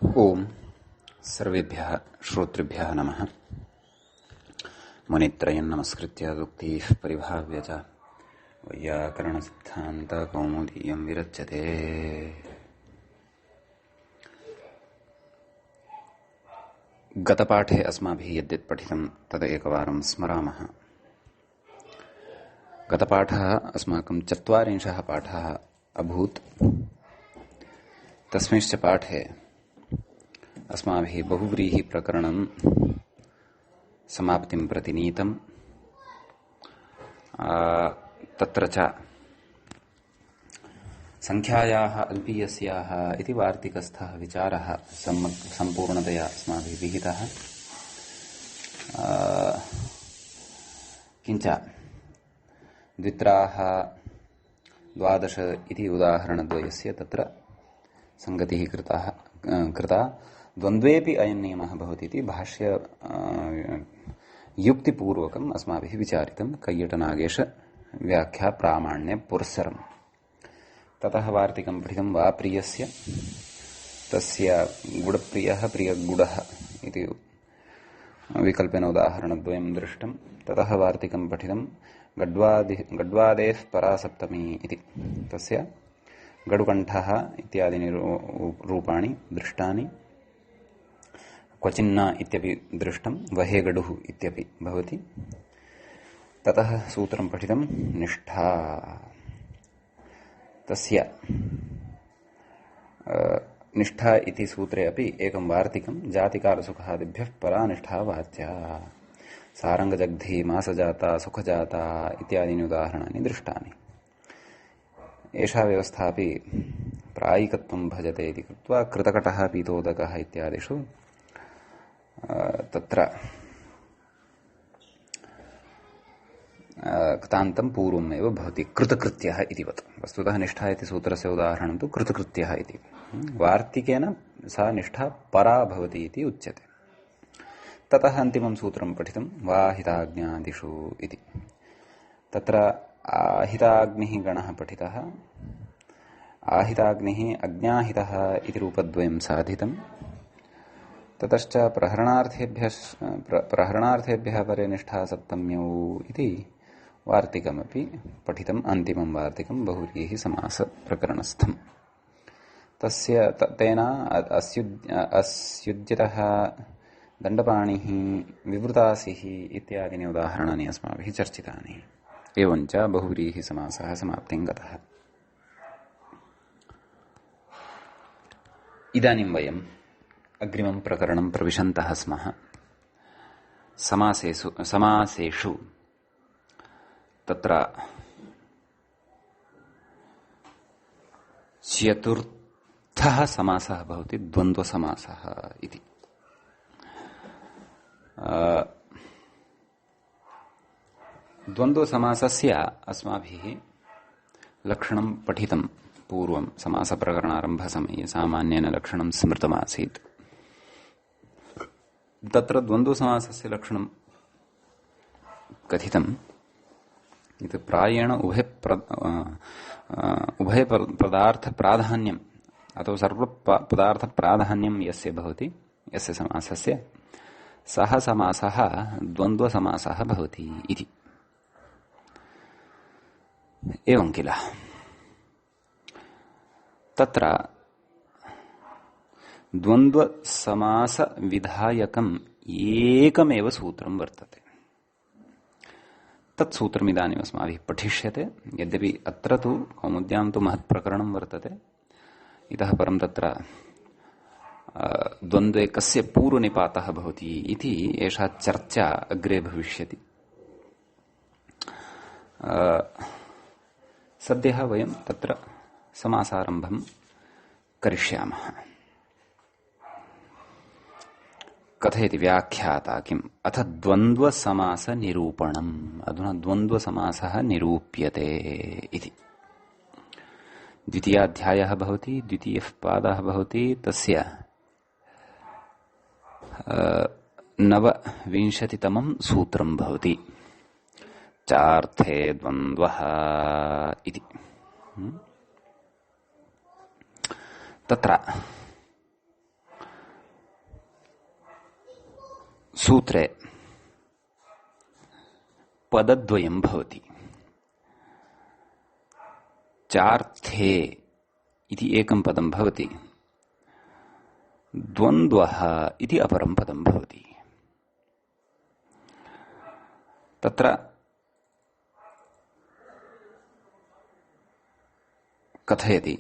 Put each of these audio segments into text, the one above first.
ओम सर्वेभ्यः श्रोतृभ्यः नमः। मुनित्रयं नमस्कृत्य दुक्तिः परिभाव्य च वैयाकरणसिद्धान्तकौमुदीयं विरच्यते। गतपाठे अस्माभिः यद्यत् पठितं तदेकवारं स्मरामः। गतपाठः अस्माकं 40 पाठः अभूत्। तस्मिंश्च पाठे अस्माभिः बहुव्रीहि प्रकरणं समाप्तिं प्रति नीतम्। तत्र च संख्यायाः अल्पीयस्याः इति वार्तिकस्थः विचारः सम्पूर्णतया अस्माभिः विहितः। किञ्च द्वित्राः 12 इति उदाहरणद्वयस्य तत्र संगतिः कृता। द्वन्द्वेपि अयं नियमः भवति इति भाष्य युक्तिपूर्वकम् अस्माभिः विचारितं कैयटनागेश व्याख्या प्रामाण्य पुरस्सरम्। ततः वार्तिकं पठितं वा प्रियस्य तस्य गुडप्रियः प्रियगुडः इति विकल्पेन उदाहरणद्वयं दृष्टं। ततः वार्तिकं पठितं गड्वादेः परासप्तमी इति तस्य गडुकण्ठः इत्यादीनि रूपाणि दृष्टानि। क्वचिन्न इत्यपि दृष्टं, वहे गडुः इत्यपि भवति। ततः सूत्रं पठितं निष्ठा। तस्य निष्ठा इति सूत्रे अपि एकं वार्तिकं जातिकालसुखादिभ्यः परा निष्ठा वाच्या सारङ्गजग्धी मासजाता सुखजाता इत्यादीनि उदाहरणानि दृष्टानि। एषा व्यवस्थापि प्रायिकत्वं भजते इति कृत्वा कृतकटः पीतोदकः इत्यादिषु तत्र क्तान्तं पूर्वमेव भवति कृतकृत्यः इतिवत्। वस्तुतः निष्ठा इति सूत्रस्य उदाहरणं तु कृतकृत्यः इति। वार्तिकेन सा निष्ठा परा भवति इति उच्यते। ततः अन्तिमं सूत्रं पठितं वाहिताज्ञादिषु इति। तत्र आहिताग्निः गणः पठितः। आहिताग्निः अज्ञाहितः इति रूपद्वयं साधितं। ततश्च प्रहरणार्थेभ्यः परे निष्ठा सप्तम्यौ इति वार्तिकमपि पठितम्। अन्तिमं वार्तिकं बहुव्रीहि समास प्रकरणस्थम्। तेन अस्युज्यतः दण्डपाणिः विवृतासिः इत्यादीनि उदाहरणानि अस्माभिः चर्चितानि। एवञ्च बहुव्रीहि समासः समाप्तिं गतः। इदानीं वयम् अग्रिमं प्रकरणं प्रविशन्तः स्मः। समासेषु तत्र चतुर्थः समासः भवति द्वन्द्वसमासः इति। द्वन्द्वसमासस्य अस्माभिः लक्षणं पठितं पूर्वं। समासप्रकरणारम्भसमये सामान्येन लक्षणं स्मृतमासीत्। तत्र द्वन्द्वसमासस्य लक्षणं कथितं यत् प्रायेण उभयपदार्थप्राधान्यम् अथवा सर्वपदार्थप्राधान्यं यस्य भवति, यस्य समासस्य, सः समासः द्वन्द्वसमासः भवति इति। एवं किल। तत्र द्वन्द्वसमासविधायकम् एकमेव सूत्रं वर्तते। तत् सूत्रमिदानीम् अस्माभिः पठिष्यते। यद्यपि अत्र तु कौमुद्यां तु महत्प्रकरणं वर्तते, इतः परं तत्र द्वन्द्वे कस्य पूर्वनिपातः भवति इति एषा चर्चा अग्रे भविष्यति। सद्यः वयं तत्र समासारम्भं करिष्यामः। कथयति व्याख्याता किम् अथ द्वन्द्वसमासनिरूपणम्। अधुना द्वन्द्वसमासः निरूप्यते इति। द्वितीयाध्यायः भवति, द्वितीयः पादः भवति। तस्य 29तमं सूत्रं भवति। चार्थे द्वन्द्वः इति। तत्र सूत्रे पदद्वयं भवति। चार्थे इति एकं पदं भवति, द्वन्द्वः इति अपरं पदं भवति। तत्र कथयति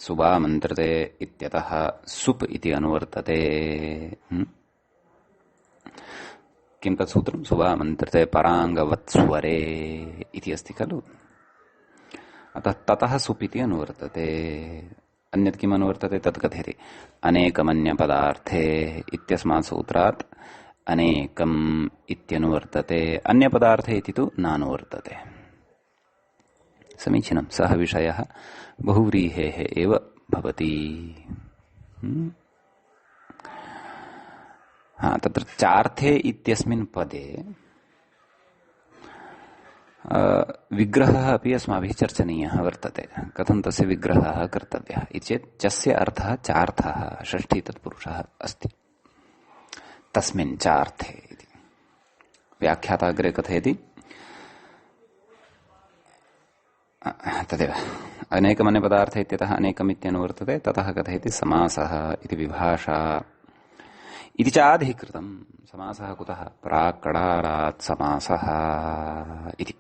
सुबामन्त्रते इत्यतः सुप् इति अनुवर्तते। किं तत् सूत्रं? सुबामन्त्रते पराङ्गवत्स्वरे इति अस्ति खलु। अतः ततः सुप् इति अनुवर्तते। अन्यत् किम् अनुवर्तते तत् कथयति अनेकमन्यपदार्थे इत्यस्मात् सूत्रात् अनेकम् इत्यनुवर्तते। अन्यपदार्थे इति तु नानुवर्तते। समीचीनं। सः विषयः बहुव्रीहेः एव भवति। तत्र चार्थे इत्यस्मिन् पदे विग्रहः अपि अस्माभिः चर्चनीयः वर्तते। कथं तस्य विग्रहः कर्तव्यः इति चेत् चस्य अर्थः चार्थः षष्ठी तत्पुरुषः अस्ति। तस्मिन् चार्थे इति व्याख्याता अग्रे कथयति तदेव अनेकमन्यपदार्थे इत्यतः अनेकम् इत्यनुवर्तते। ततः कथयति समासः इति विभाषा इति चाधिकृतम्। समासः कुतः? प्राक्कडारात् समासः इति।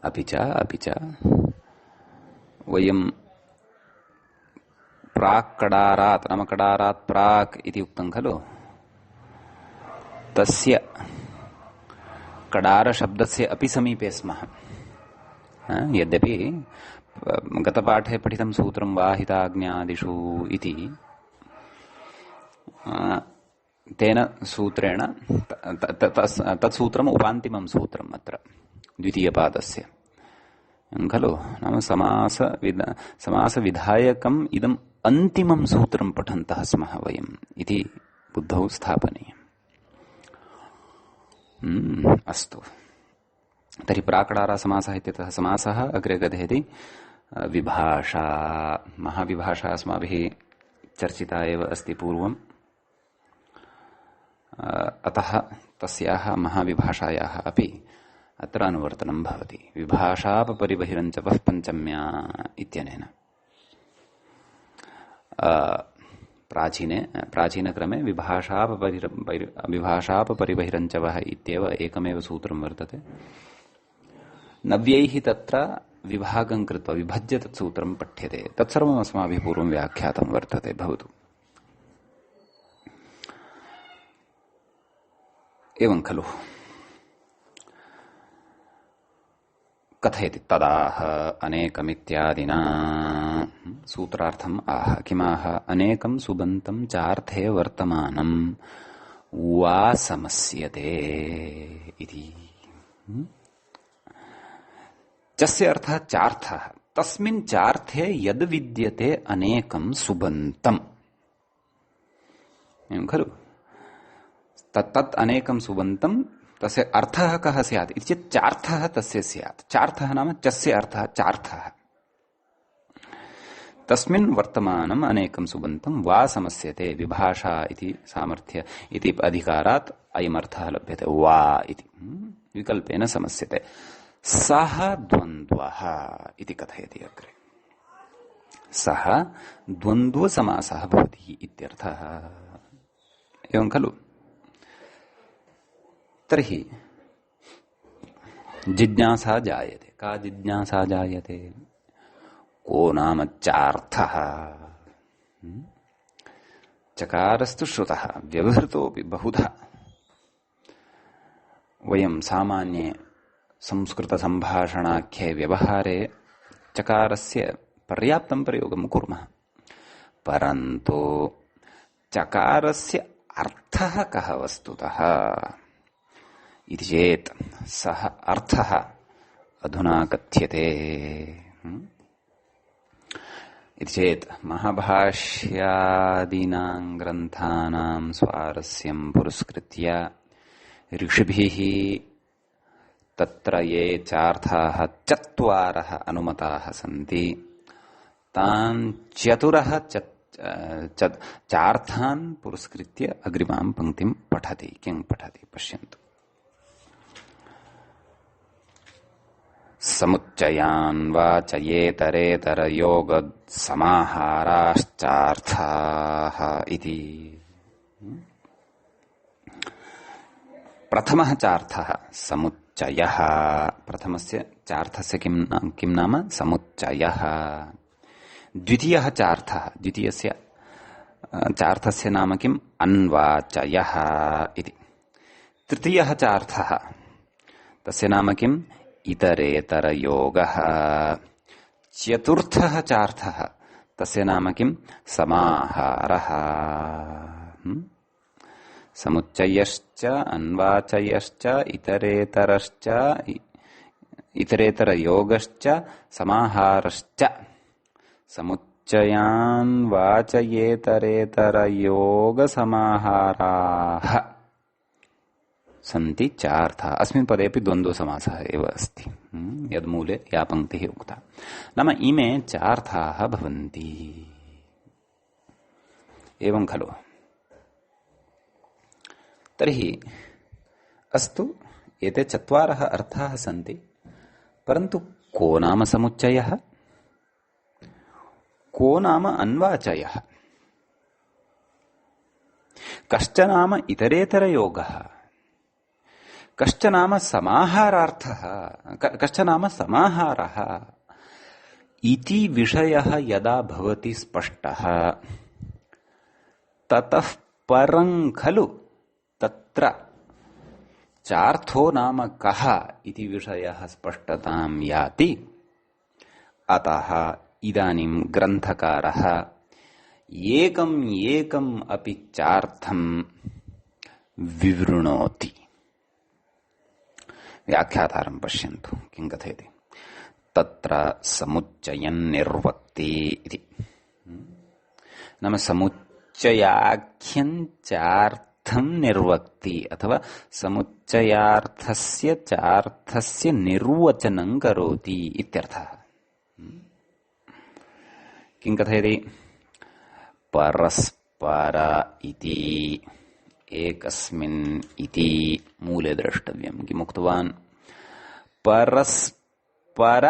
अपि च वयं प्राक्कडारात् नाम कडारात् प्राक् इति उक्तं खलु। तस्य कडारशब्दस्य अपि समीपे स्मः। यद्यपि गतपाठे पठितं सूत्रं वाहिताज्ञादिषु इति तेन सूत्रेण तत्सूत्रम् उपान्तिमं सूत्रम् अत्र द्वितीयपादस्य खलु। नाम समासविधायकम् इदम् अन्तिमं सूत्रं पठन्तः स्मः वयम् इति बुद्धौ स्थापनीयम्। अस्तु। तर्हि प्राक्कडारासमासः इत्यतः समासः अग्रे कथयति विभाषा। महाविभाषा अस्माभिः चर्चिता एव अस्ति पूर्वम्। अतः तस्याः महाविभाषायाः अपि अत्र अनुवर्तनं भवति। विभाषापरिबहिरञ्चपः पञ्चम्या इत्यनेन प्राचीनक्रमे विभाषापरिबहिरञ्चवः इत्येव एकमेव सूत्रं वर्तते। नव्यैः तत्र विभागं कृत्वा विभज्य तत्सूत्रं पठ्यते। तत्सर्वम् अस्माभिः पूर्वं व्याख्यातं वर्तते। भवतु। एवं खलु। कथयति तदाह अनेकमित्यादिना सूत्रार्थम् आह। किमाह? अनेकं सुबन्तं चार्थे वर्तमानं वा समस्यते इति। चस्य अर्थः चार्थः। तस्मिन् चार्थे यद् विद्यते अनेकं सुबन्तम्। एवं खलु। तत् अनेकं सुबन्तं तस्य अर्थः कः स्यात् इति चेत् चार्थः तस्य स्यात्। चार्थः नाम चस्य अर्थः चार्थः। तस्मिन् वर्तमानम् अनेकं सुबन्तं वा समस्यते। विभाषा इति सामर्थ्य इति अधिकारात् अयमर्थः लभ्यते। वा इति विकल्पेन समस्यते। सः द्वन्द्वः इति कथयति अग्रे। सः द्वन्द्वसमासः भवति इत्यर्थः। एवं खलु। तर्हि जिज्ञासा जायते। का जिज्ञासा जायते? को नाम चार्थः। चकारस्तु श्रुतः व्यवहृतोऽपि बहुधा। वयं सामान्ये संस्कृतसम्भाषणाख्ये व्यवहारे चकारस्य पर्याप्तं प्रयोगं कुर्मः। परन्तु चकारस्य अर्थः कः वस्तुतः इति चेत् सः अर्थः अधुना कथ्यते। इति चेत् महाभाष्यादीनां ग्रन्थानां स्वारस्यं पुरस्कृत्य ऋषिभिः तत्र ये चार्थाः चत्वारः अनुमताः सन्ति तान् चार्थान् पुरस्कृत्य अग्रिमां पंक्तिं पठति। किं पठति पश्यन्तु। समुच्चयान् वाचयेतरेतरयोगसमाहाराश्चार्थाः इति। प्रथमः चार्थः समुच्चयः। प्रथमस्य चार्थस्य किं नाम समुच्चयः। द्वितीयः चार्थः, द्वितीयस्य चार्थस्य नाम किम् अन्वाचयः इति। तृतीयः चार्थः तस्य नाम किम् इतरेतरयोगः। चतुर्थः चार्थः तस्य नाम किम् समाहारः। समुच्चयश्च अन्वाचयश्च इतरेतरश्च इतरेतरयोगश्च समाहारश्च। समुच्चयान् वाचयेतरेतरयोगसमाहाराः सन्ति चार्थाः। अस्मिन् पदेपि द्वन्द्वसमासः एव अस्ति, यद्मूले या पङ्क्तिः उक्ता। नाम इमे चार्थाः भवन्ति। एवं खलु। तर्हि अस्तु, एते चत्वारः अर्थाः सन्ति, परन्तु को नाम समुच्चयः, को नाम अन्वाचयः, कश्च नाम इतरेतरयोगः, कश्च नाम समाहारार्थः, कश्च नाम समाहारः इति विषयः यदा भवति स्पष्टः, ततः परं खलु तत्र चार्थो नाम कः इति विषयः स्पष्टतां याति। अतः इदानीं ग्रन्थकारः एकम् एकम् अपि चार्थं विवृणोति। व्याख्यातारं पश्यन्तु किं कथयति। तत्र समुच्चयन् निर्वक्ति इति। नाम समुच्चयाख्यं चार्थं निर्वक्ति अथवा समुच्चयार्थस्य चार्थस्य निर्वचनं करोति इत्यर्थः। किं कथयति। परस्पर इति एकस्मिन् इति मूले द्रष्टव्यं। किमुक्तवान्। परस्पर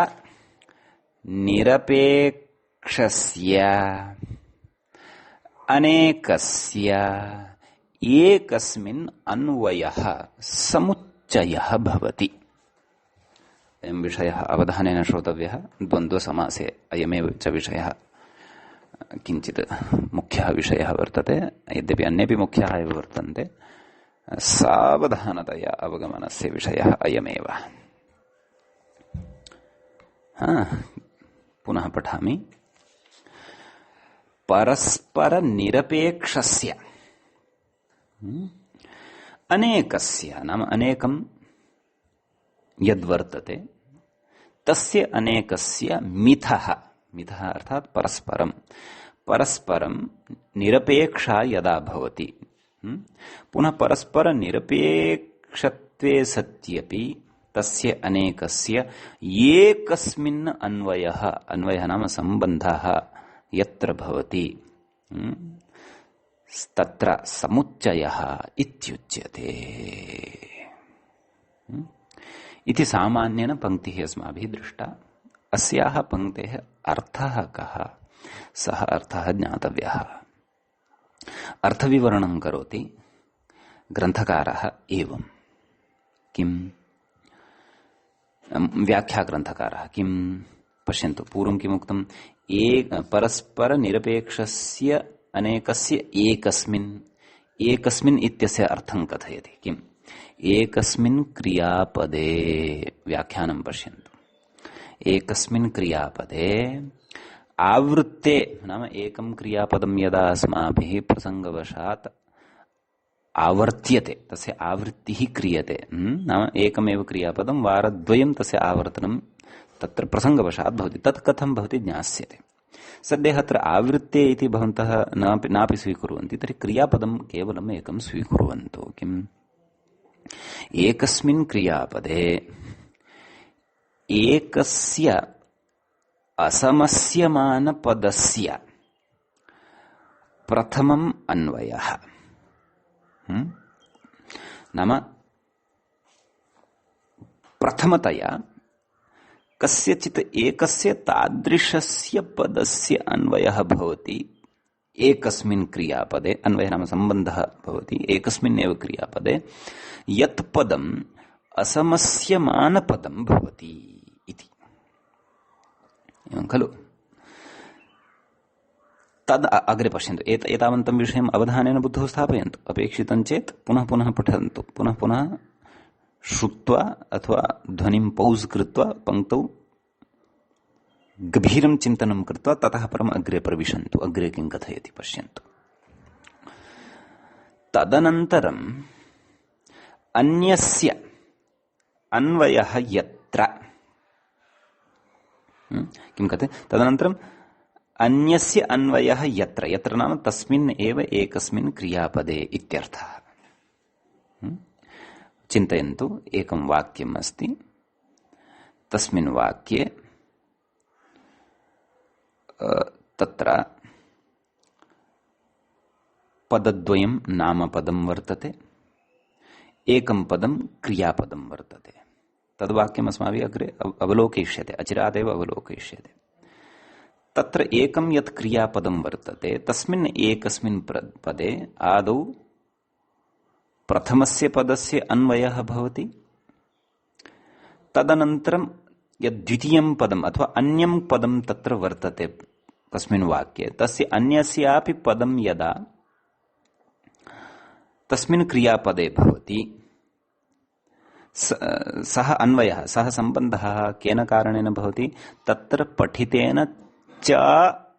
निरपेक्षस्य अनेकस्य एकस्मिन् अन्वयः समुच्चयः भवति। अयं विषयः अवधानेन श्रोतव्यः। द्वन्द्वसमासे अयमेव च विषयः किञ्चित् मुख्यः विषयः वर्तते। यद्यपि अन्येपि मुख्याः एव वर्तन्ते, सावधानतया अवगमनस्य विषयः अयमेव। पुनः पठामि। परस्पर निरपेक्षस्य अनेकस्य नाम अनेकं यद्वर्तते तस्य अनेकस्य मिथः, मिथः अर्थात् परस्परं, परस्परं निरपेक्षा यदा भवति। पुनः परस्पर निरपेक्षत्वे सत्यपि तस्य अनेकस्य एकस्मिन् अन्वयः, अन्वयः नाम सम्बन्धः यत्र भवति तत्र समुच्चयः इत्युच्यते। इति सामान्येन पङ्क्तिः अस्माभिः दृष्टा। अस्याः पङ्क्तेः अर्थः कः, सः अर्थः ज्ञातव्यः। अर्थविवरणं करोति ग्रन्थकारः एवं। किं व्याख्याग्रन्थकारः किं पश्यन्तु। पूर्वं किमुक्तम्। परस्पर निरपेक्षस्य अनेकस्य एकस्मिन्, एकस्मिन् इत्यस्य अर्थं कथयति। किम् एकस्मिन् क्रियापदे, व्याख्यानं पश्यन्तु। एकस्मिन् क्रियापदे आवृत्ते नाम एकं क्रियापदं यदा अस्माभिः प्रसङ्गवशात् आवर्त्यते, तस्य आवृत्तिः क्रियते। नाम एकमेव क्रियापदं वारद्वयं तस्य आवर्तनं तत्र प्रसङ्गवशात् भवति। तत् कथं भवति ज्ञास्यते। सद्यः अत्र आवृत्ते इति भवन्तः नापि स्वीकुर्वन्ति, तर्हि क्रियापदं केवलम् एकं स्वीकुर्वन्तु। किम् एकस्मिन् क्रियापदे एकस्य असमस्यमानपदस्य प्रथमम् अन्वयः नाम प्रथमतया कस्यचित् एकस्य तादृशस्य पदस्य अन्वयः भवति एकस्मिन् क्रियापदे। अन्वयः नाम सम्बन्धः भवति एकस्मिन्नेव क्रियापदे यत् पदम् असमस्यमानपदं भवति इति। एवं खलु? तद् अग्रे पश्यन्तु। एतावन्तं विषयम् अवधानेन बुद्धौ स्थापयन्तु। अपेक्षितं चेत् पुनः पुनः पठन्तु, पुनः पुनः श्रुत्वा अथवा ध्वनिं पौस् कृत्वा पङ्क्तौ गभीरं चिन्तनं कृत्वा ततः परम् अग्रे प्रविशन्तु। अग्रे किं कथयति पश्यन्तु। तदनन्तरम् अन्यस्य अन्वयः यत्र किं कथ्यते? तदनन्तरम् अन्यस्य अन्वयः यत्र, यत्र नाम तस्मिन् एव एकस्मिन् क्रियापदे इत्यर्थः। चिन्तयन्तु, एकं वाक्यम् अस्ति, तस्मिन् वाक्ये तत्र पदद्वयं नामपदं वर्तते, एकं पदं क्रियापदं वर्तते। तद्वाक्यम् अस्माभिः अग्रे अवलोकयिष्यते, अचिरादेव अवलोकयिष्यते। तत्र एकं यत् क्रियापदं वर्तते तस्मिन् एकस्मिन् पदे आदौ प्रथमस्य पदस्य अन्वयः भवति, तदनन्तरं यद्वितीयं पदम् अथवा अन्यं पदं तत्र वर्तते तस्मिन् वाक्ये, तस्य अन्यस्यापि पदं यदा तस्मिन् क्रियापदे भवति सः अन्वयः, सः सम्बन्धः केन कारणेन भवति? तत्र पठितेन च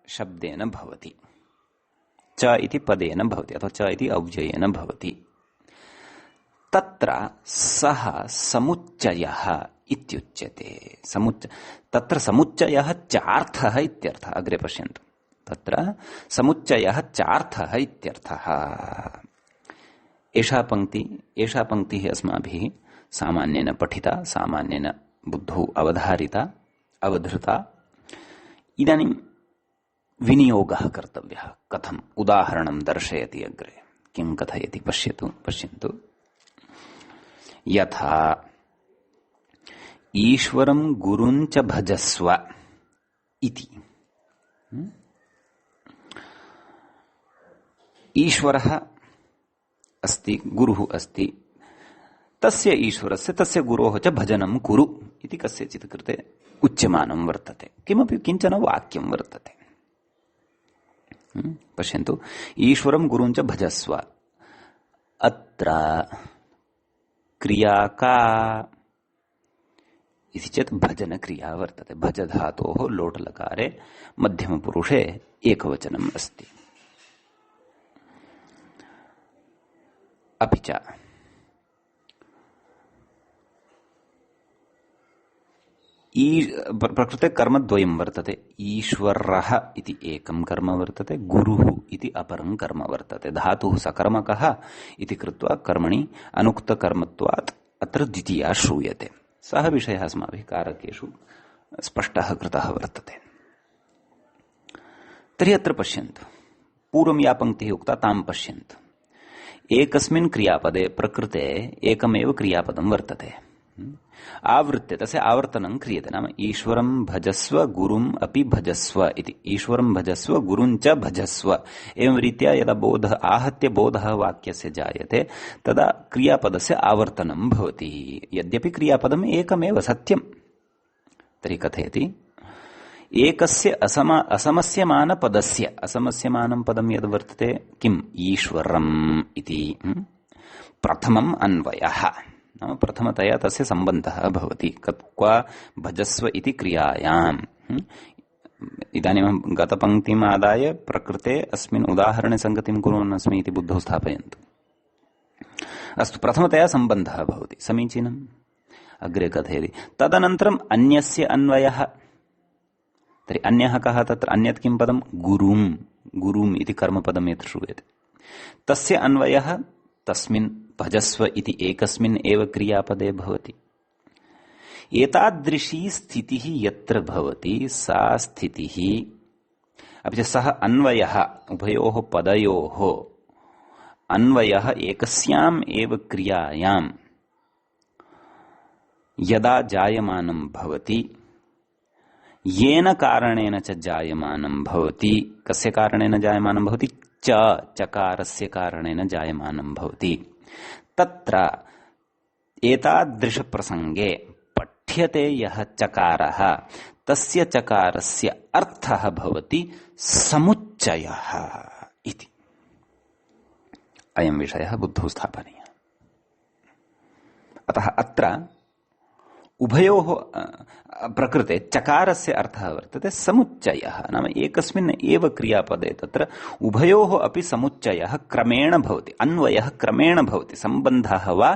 शब्देन भवति, च इति पदेन भवति अथवा च इति अव्ययेन भवति। तत्र सः समुच्चयः इत्युच्यते। तत्र समुच्चयः चार्थः इत्यर्थः। अग्रे पश्यन्तु, तत्र समुच्चयः चार्थः इत्यर्थः। एषा पङ्क्तिः अस्माभिः सामान्येन पठिता, सामान्येन बुद्धौ अवधारिता, अवधृता। इदानीं विनियोगः कर्तव्यः। कथम्? उदाहरणं दर्शयति अग्रे। किं कथयति पश्यन्तु। यथा ईश्वरं गुरुञ्च भजस्व इति। ईश्वरः अस्ति, गुरुः अस्ति, तस्य ईश्वरस्य तस्य गुरोः च भजनं कुरु इति कस्यचित् कृते उच्यमानं वर्तते। किमपि किञ्चन वाक्यं वर्तते। पश्यन्तु, ईश्वरं गुरुञ्च भजस्व। अत्र क्रिया का इति चेत् भजनक्रिया वर्तते। भज धातोः लोट् लकारे मध्यमपुरुषे एकवचनम् अस्ति। अपि च प्रकृते कर्मद्वयं वर्तते। ईश्वरः इति एकं कर्म वर्तते, गुरुः इति अपरं कर्म वर्तते। धातुः सकर्मकः इति कृत्वा कर्मणि अनुक्तकर्मत्वात् अत्र द्वितीया श्रूयते। सः विषयः अस्माभिः कारकेषु स्पष्टः कृतः वर्तते। तर्हि अत्र पश्यन्तु, पूर्वं या पङ्क्तिः उक्ता तां पश्यन्तु। एकस्मिन् क्रियापदे प्रकृते एकमेव क्रियापदं वर्तते। आवृत्य तस्य आवर्तनं क्रियते। नाम ईश्वरं भजस्व गुरुम् अपि भजस्व इति। ईश्वरं भजस्व गुरुञ्च भजस्व। एवं रीत्या यदा बोधः आहत्य बोधः वाक्यस्य जायते तदा क्रियापदस्य आवर्तनं भवति। यद्यपि क्रियापदम् एकमेव सत्यं, तर्हि कथयति एकस्य असमस्यमानपदस्य, असमस्यमानं पदं यद् वर्तते किम्? ईश्वरम् इति प्रथमम् अन्वयः। नाम प्रथमतया तस्य सम्बन्धः भवति। क्वा भजस्व इति क्रियायाम्। इदानीं गतपङ्क्तिम् आदाय प्रकृते अस्मिन् उदाहरणे सङ्गतिं कुर्वन् अस्मि इति बुद्धौ स्थापयन्तु। अस्तु, प्रथमतया सम्बन्धः भवति, समीचीनम्। अग्रे कथयति तदनन्तरम् अन्यस्य अन्वयः। तर्हि अन्यः कः? तत्र अन्यत् किं पदं? गुरुम् इति कर्मपदं यत् श्रूयते तस्य अन्वयः तस्मिन् भजस्व इति एकस्मिन् एव क्रियापदे भवति। एतादृशी स्थितिः यत्र भवति सा स्थितिः अपि च सः अन्वयः उभयोः पदयोः अन्वयः एकस्याम् एव क्रियायाम् यदा जायमानं भवति येन कारणेन च जायमानं भवति कस्य कारणेन जायमानं भवति चकारस्य कारणेन जायमानं भवति तत्र एतादृश प्रसंगे पठ्यते यः चकारः तस्य चकारस्य अर्थः भवति समुच्चयः इति अयं विषयः बुद्धौ स्थापनीयः। अतः अत्र उभयोः प्रकृते चकारस्य अर्थः वर्तते समुच्चयः, नाम एकस्मिन् एव क्रियापदे तत्र उभयोः अपि समुच्चयः क्रमेण भवति, अन्वयः क्रमेण भवति, सम्बन्धः वा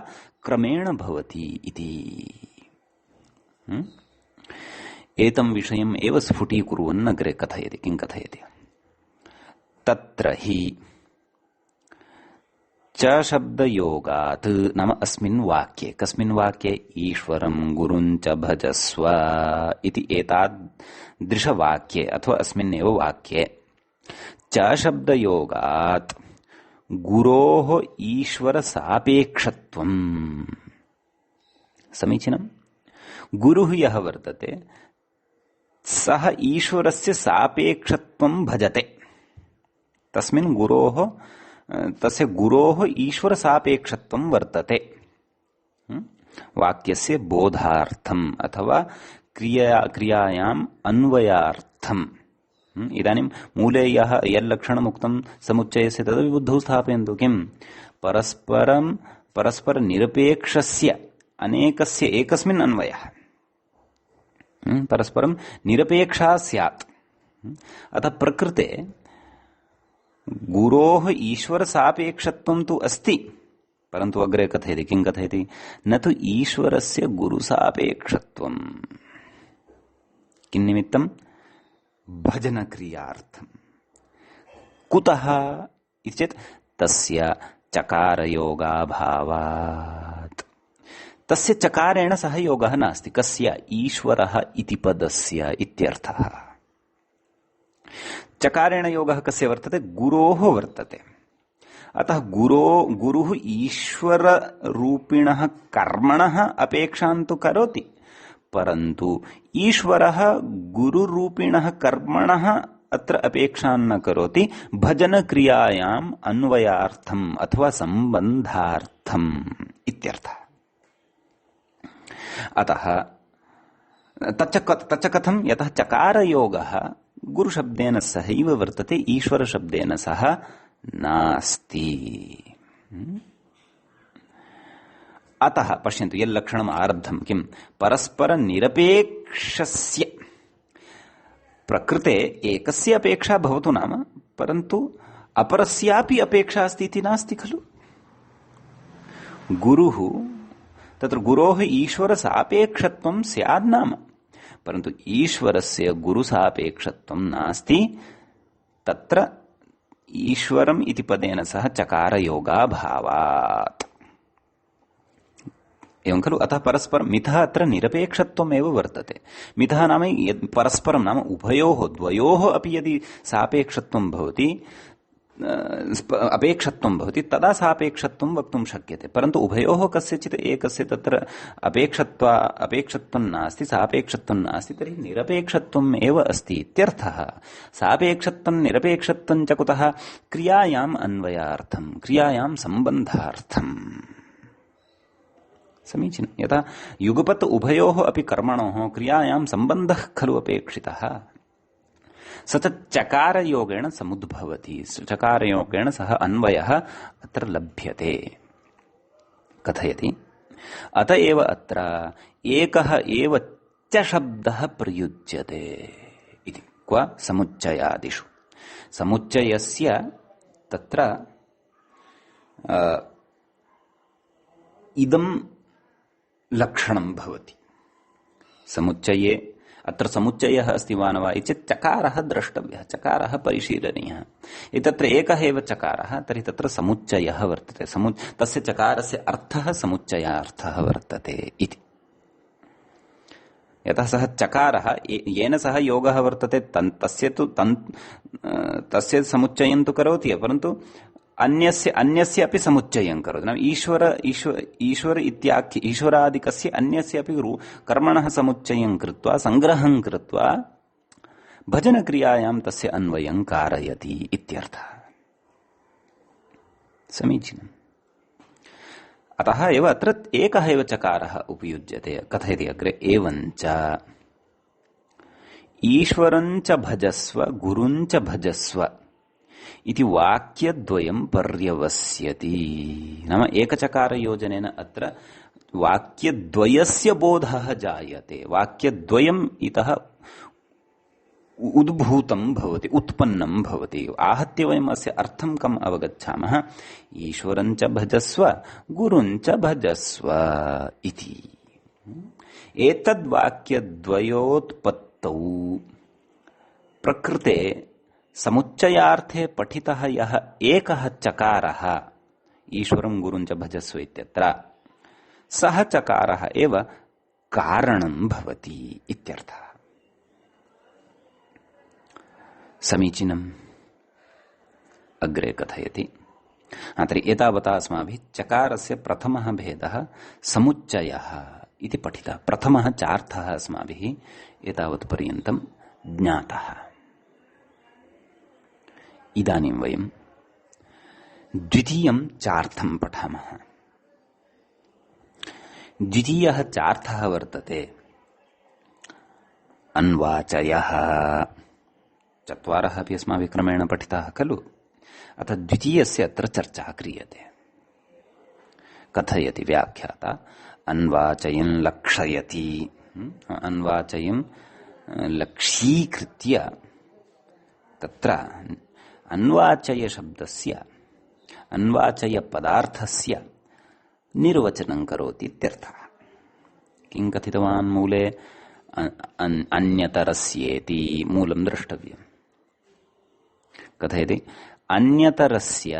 क्रमेण भवति इति। एतं विषयम् एव स्फुटीकुर्वन् अग्रे कथयति। किं कथयति? तत्र हि च शब्दयोगात्, नाम अस्मिन् वाक्ये, कस्मिन् वाक्ये? ईश्वरं गुरुं च भजस्व इति एतादृशवाक्ये अथवा अस्मिन्नेव वाक्ये च शब्दयोगात् गुरोः ईश्वर सापेक्षत्वम्। समीचीनम्। गुरुः यः वर्तते सः ईश्वरस्य सापेक्षत्वं भजते। तस्मिन् गुरोः तस्य गुरोः ईश्वर सापेक्षत्वं वर्तते वाक्यस्य बोधार्थम् अथवा क्रियायाम् अन्वयार्थम्। इदानीं मूले यः यल्लक्षणमुक्तं समुच्चयस्य तदपि बुद्धौ स्थापयन्तु। किं? परस्परनिरपेक्षस्य अनेकस्य एकस्मिन् अन्वयः परस्परं निरपेक्षा स्यात्। अतः प्रकृते गुरोः ईश्वर सापेक्षत्वं तु अस्ति, परन्तु अग्रे कथयति। किं कथयति? न तु ईश्वरस्य गुरु सापेक्षत्वम्। किन्निमित्तं? भजन क्रियार्थम्। कुतः इति चेत् तस्य चकारयोगाभावात्। तस्य चकारेण सह योगः नास्ति। कस्य? ईश्वरः इति पदस्य इत्यर्थः। चकारेण योगः कस्य वर्तते? गुरोः वर्तते। अतः गुरुः ईश्वर रूपिणः कर्मणः अपेक्षां तु करोति, परन्तु ईश्वरः गुरुरूपिणः कर्मणः अत्र अपेक्षां न करोति, भजन क्रियायाम् अन्वयार्थम् अथवा सम्बन्धार्थम् इत्यर्थः। अतः तच्च कथं? यतः चकारयोगः गुरुशब्देन सहैव वर्तते, ईश्वरशब्देन सह नास्ति। अतः पश्यन्तु, यल्लक्षणम् आरब्धं। किं? परस्परनिरपेक्षस्य। प्रकृते एकस्य अपेक्षा भवतु नाम, परन्तु अपरस्यापि अपेक्षा अस्ति इति नास्ति खलु। गुरुः, तत्र गुरोः ईश्वरसापेक्षत्वं स्यात् नाम, परन्तु ईश्वरस्य गुरुसापेक्षत्वं नास्ति। तत्र ईश्वरम् इति पदेन सह चकारयोगाभावात्। एवं खलु। अतः परस्परं मिथः अत्र निरपेक्षत्वमेव वर्तते। मिथः नाम परस्परं नाम उभयोः द्वयोः अपि यदि सापेक्षत्वं भवति, अपेक्षत्वं भवति, तदा सापेक्षत्वं वक्तुं शक्यते। परन्तु उभयोः कस्यचित् एकस्य तत्र अपेक्षत्वं नास्ति, सापेक्षत्वं नास्ति, तर्हि निरपेक्षत्वम् एव अस्ति इत्यर्थः। सापेक्षत्वं निरपेक्षत्वं च कुतः? क्रियायाम् अन्वयार्थं, क्रियायां सम्बन्धार्थम्। समीचीनं। यथा युगपत् उभयोः अपि कर्मणोः क्रियायां सम्बन्धः खलु अपेक्षितः, स च चकारयोगेण समुद्भवति। चकारयोगेण सह अन्वयः अत्र लभ्यते। कथयति? अत एव अत्र एकः एव च शब्दः प्रयुज्यते इति। क्व? समुच्चयादिषु। समुच्चयस्य तत्र इदं लक्षणं भवति। समुच्चये अत्र समुच्चयः अस्ति वा न वा इति चेत् चकारः द्रष्टव्यः, चकारः परिशीलनीयः। एतत्र एकः एव चकारः, तर्हि तत्र समुच्चयः वर्तते। तस्य चकारस्य अर्थः समुच्चयार्थः वर्तते इति। यतः सः चकारः येन सह योगः वर्तते तस्य समुच्चयं तु करोति, परन्तु अन्यस्य अपि समुच्चयं करोति। नाम ईश्वर इत्याख्य ईश्वरादिकस्य अन्यस्य अपि कर्मणः समुच्चयं कृत्वा संग्रहं कृत्वा भजनक्रियायां तस्य अन्वयं कारयति इत्यर्थः। समीचीनम्। अतः एव अत्र एकः एव चकारः उपयुज्यते। कथयति अग्रे, एवञ्च ईश्वरञ्च भजस्व गुरुञ्च भजस्व इति वाक्यद्वयं पर्यवस्यति। नाम एकचकारयोजनेन अत्र वाक्यद्वयस्य बोधः जायते। वाक्यद्वयम् इतः उद्भूतं भवति, उत्पन्नं भवति। आहत्य वयम् अस्य अर्थं कम् अवगच्छामः? ईश्वरञ्च भजस्व गुरुञ्च भजस्व इति। एतद्वाक्यद्वयोत्पत्तौ प्रकृते समुच्चयार्थे पठितः यः एकः चकारः ईश्वरं गुरुञ्च भजस्व इत्यत्र, सः चकारः एव कारणं भवति इत्यर्थः। समीचीनम्। अग्रे कथयति, तर्हि एतावता अस्माभिः चकारस्य प्रथमः भेदः समुच्चयः इति पठितः। प्रथमः चार्थः अस्माभिः एतावत् पर्यन्तं ज्ञातः। इदानीं वयं द्वितीयं चार्थं पठामः। द्वितीयः चार्थः वर्तते अन्वाचयः। चत्वारः अपि अस्माभिः क्रमेण पठिताः खलु। अतः द्वितीयस्य अत्र चर्चा क्रियते। कथयति व्याख्याता, अन्वाचयं लक्षयति। अन्वाचयं लक्ष्यीकृत्य तत्र अन्वाचयशब्दस्य अन्वाचयपदार्थस्य निर्वचनं करोति इत्यर्थः। किं कथितवान् मूले? अन्यतरस्येति मूलं द्रष्टव्यम्। कथयति, अन्यतरस्य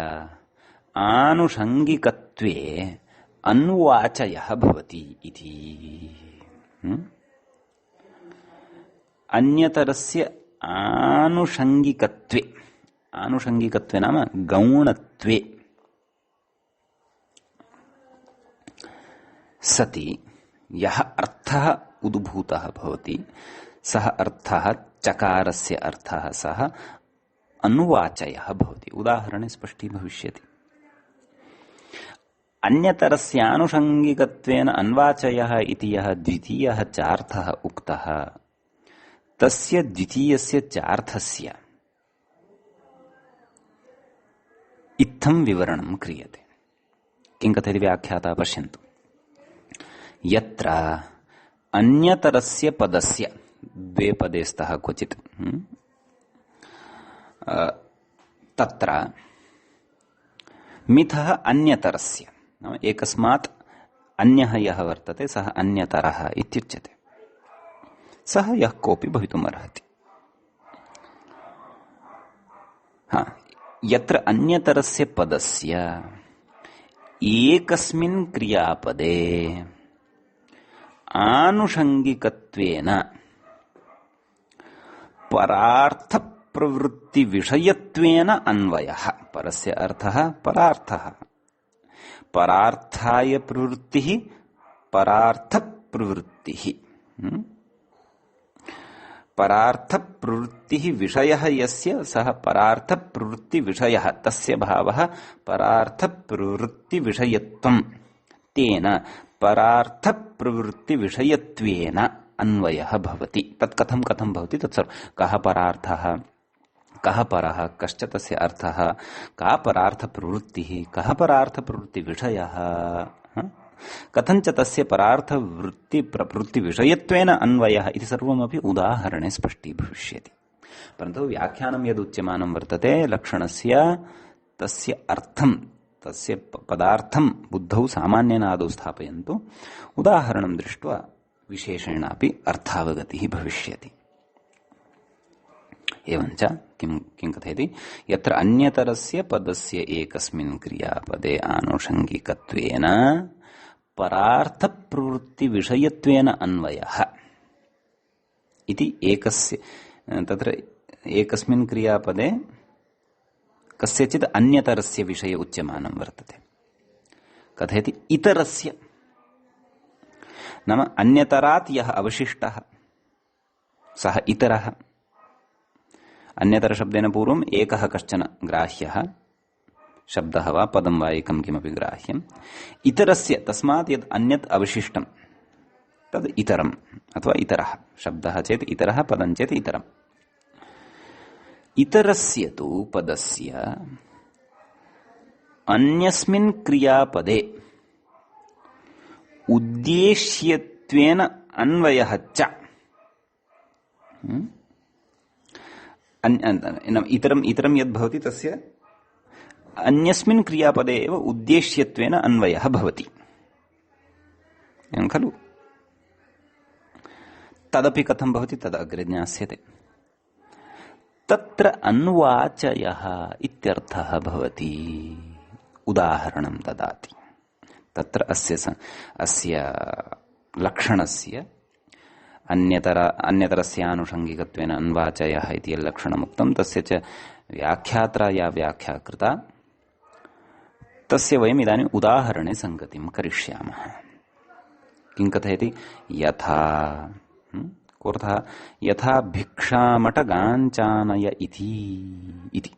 आनुषङ्गिकत्वे अन्वाचयः भवति इति। अन्यतरस्य आनुषङ्गिकत्वे, आनुषङ्गिकत्वे नाम गौणत्वे सति यः अर्थः उद्भूतः भवति, सः अर्थः चकारस्य अर्थः सः अन्वाचयः भवति। उदाहरणे स्पष्टी भविष्यति। अन्यतरस्यानुषङ्गिकत्वेन अन्वाचयः इति यः द्वितीयः चार्थः उक्तः, तस्य द्वितीयस्य चार्थस्य इत्थं विवरणं क्रियते। किं कथयति व्याख्याता? पश्यन्तु। यत्र अन्यतरस्य पदस्य, द्वे पदे स्तः क्वचित्, तत्र मिथः अन्यतरस्य, नाम एकस्मात् अन्यः यः वर्तते सः अन्यतरः इत्युच्यते। सः यः कोऽपि भवितुमर्हति। यत्र अन्यतरस्य पदस्य एकस्मिन् क्रियापदे आनुषङ्गिकत्वेन परार्थ प्रवृत्ति विषयत्वेन अन्वयः। परस्य अर्थः परार्थः, परार्थाय प्रवृत्तिः परार्थ प्रवृत्तिः। परार्थ प्रवृत्तिः विषयः यस्य सः परार्थ प्रवृत्ति विषयः, तस्य भावः परार्थ प्रवृत्ति विषयत्वं, तेन परार्थ प्रवृत्ति विषयत्वेन अन्वयः भवति। तत् कथं भवति तत्सर्वं। कः परार्थः, कः परः, कश्च तस्य अर्थः, का परार्थ प्रवृत्तिः, कः परार्थ प्रवृत्ति विषयः, कथञ्च तस्य परार्थ वृत्ति प्रवृत्ति विषयत्वेन अन्वयः इति सर्वमपि उदाहरणे स्पष्टी भविष्यति। परन्तु व्याख्यानं यदुच्यमानं वर्तते लक्षणस्य तस्य अर्थं, तस्य पदार्थं बुद्धौ सामान्येन आदौ स्थापयन्तु, उदाहरणं दृष्ट्वा विशेषेणापि अर्थावगतिः भविष्यति। एवञ्च किं कथयति, यत्र अन्यतरस्य पदस्य एकस्मिन् क्रियापदे आनुषङ्गिकत्वेन परार्थ प्रवृत्ति विषयत्वेन अन्वयः इति एकस्य तत्र एकस्मिन् क्रियापदे कस्यचित् अन्यतरस्य विषये उच्यमानं वर्तते। कथयति इतरस्य, नाम अन्यतरात् यः अवशिष्टः सः इतरः। अन्यतरशब्देन पूर्वम् एकः कश्चन ग्राह्यः शब्दः वा पदं वा एकं किमपि ग्राह्यम्। इतरस्य तस्मात् यद् अन्यत् अवशिष्टं तद् इतरम् अथवा इतरः। शब्दः चेत् इतरः, पदं चेत् इतरम्। इतरस्य तु पदस्य अन्यस्मिन् क्रियापदे उद्देश्यत्वेन अन्वयः च। इतरम् इतरं यद् भवति तस्य अन्यस्मिन् क्रियापदे एव उद्देश्यत्वेन अन्वयः भवति, एवं खलु? तदपि कथं भवति तद् अग्रे ज्ञास्यते। तत्र अन्वाचयः इत्यर्थः भवति। उदाहरणं ददाति। तत्र अस्य लक्षणस्य अन्यतरस्य आनुषङ्गिकत्वेन अन्वाचयः इति लक्षणमुक्तं, तस्य च व्याख्यात्रा या व्याख्या कृता तस्य वयम् इदानीम् उदाहरणे सङ्गतिं करिष्यामः। किं कथयति? यथा कोऽर्थः? यथा भिक्षामटगाञ्चानय इति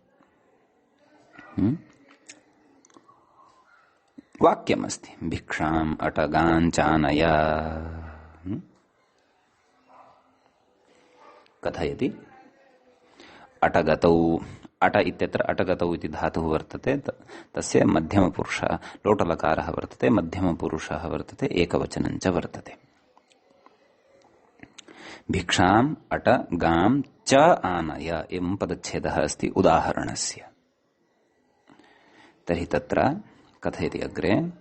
वाक्यमस्ति। भिक्षाम् अटगाञ्चानय कथयति? अटगतौ, अट इत्यत्र अटगतौ इति धातुः वर्तते, तस्य मध्यमपुरुषः लोटलकारः वर्तते, मध्यमपुरुषः वर्तते, एकवचनं च वर्तते। भिक्षाम् अट गाम् च आनय एवं पदच्छेदः अस्ति उदाहरणस्य। तर्हि तत्र कथयति अग्रे,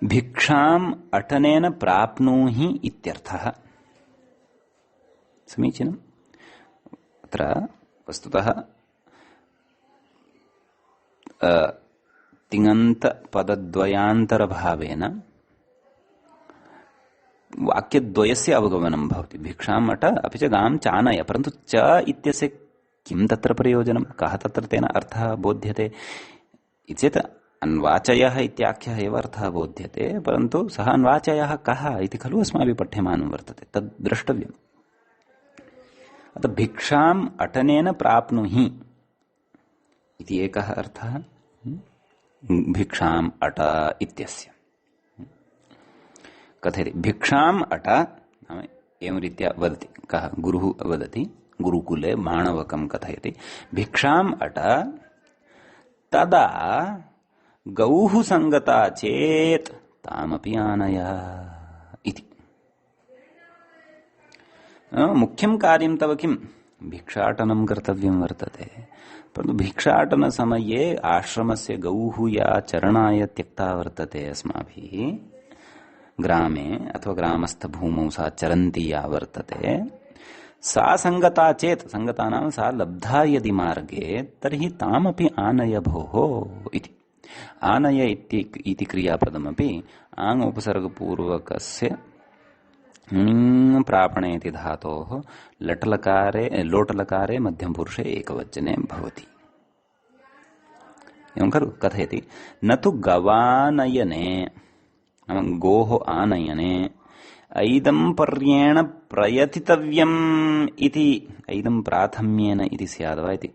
भिक्षाम् अटनेन प्राप्नोहि इत्यर्थः। समीचीनम्। अत्र वस्तुतः तिङन्तपदद्वयान्तरभावेन वाक्यद्वयस्य अवगमनं भवति। भिक्षाम् अट अपि च गां चानय, परन्तु च इत्यस्य किं तत्र प्रयोजनं, कः तत्र तेन अर्थः बोध्यते चेत् अन्वाचयः इत्याख्यः एव अर्थः बोध्यते, परन्तु सः अन्वाचयः कः इति खलु अस्माभिः पठ्यमानं वर्तते, तद् द्रष्टव्यम्। अतः भिक्षाम् अटनेन प्राप्नुहि इति एकः अर्थः भिक्षाम् अट इत्यस्य। कथयति भिक्षाम् अट, एवं रीत्या वदति। कः? गुरुः वदति, गुरुकुले माणवकं कथयति, भिक्षाम् अट तदा गौः सङ्गता चेत् तामपि आनय इति। मुख्यं कार्यं तव किं? भिक्षाटनं कर्तव्यं वर्तते, परन्तु भिक्षाटनसमये आश्रमस्य गौः या चरणाय त्यक्ता वर्तते अस्माभिः ग्रामे अथवा ग्रामस्थभूमौ सा चरन्ती या वर्तते, सा सङ्गता चेत्, सङ्गता नाम सा लब्धा यदि मार्गे, तर्हि तामपि आनय भोः इति। आनय इति क्रियापदमपि आङ् उपसर्गपूर्वकस्य प्रापणेति धातोः लोटलकारे मध्यमपुरुषे एकवचने भवति, एवं खलु? कथयति न तु गवानयने, गोः आनयने ऐदम्पर्येण प्रयतितव्यम् इति, ऐदं प्राथम्येन इति स्याद् वा इति,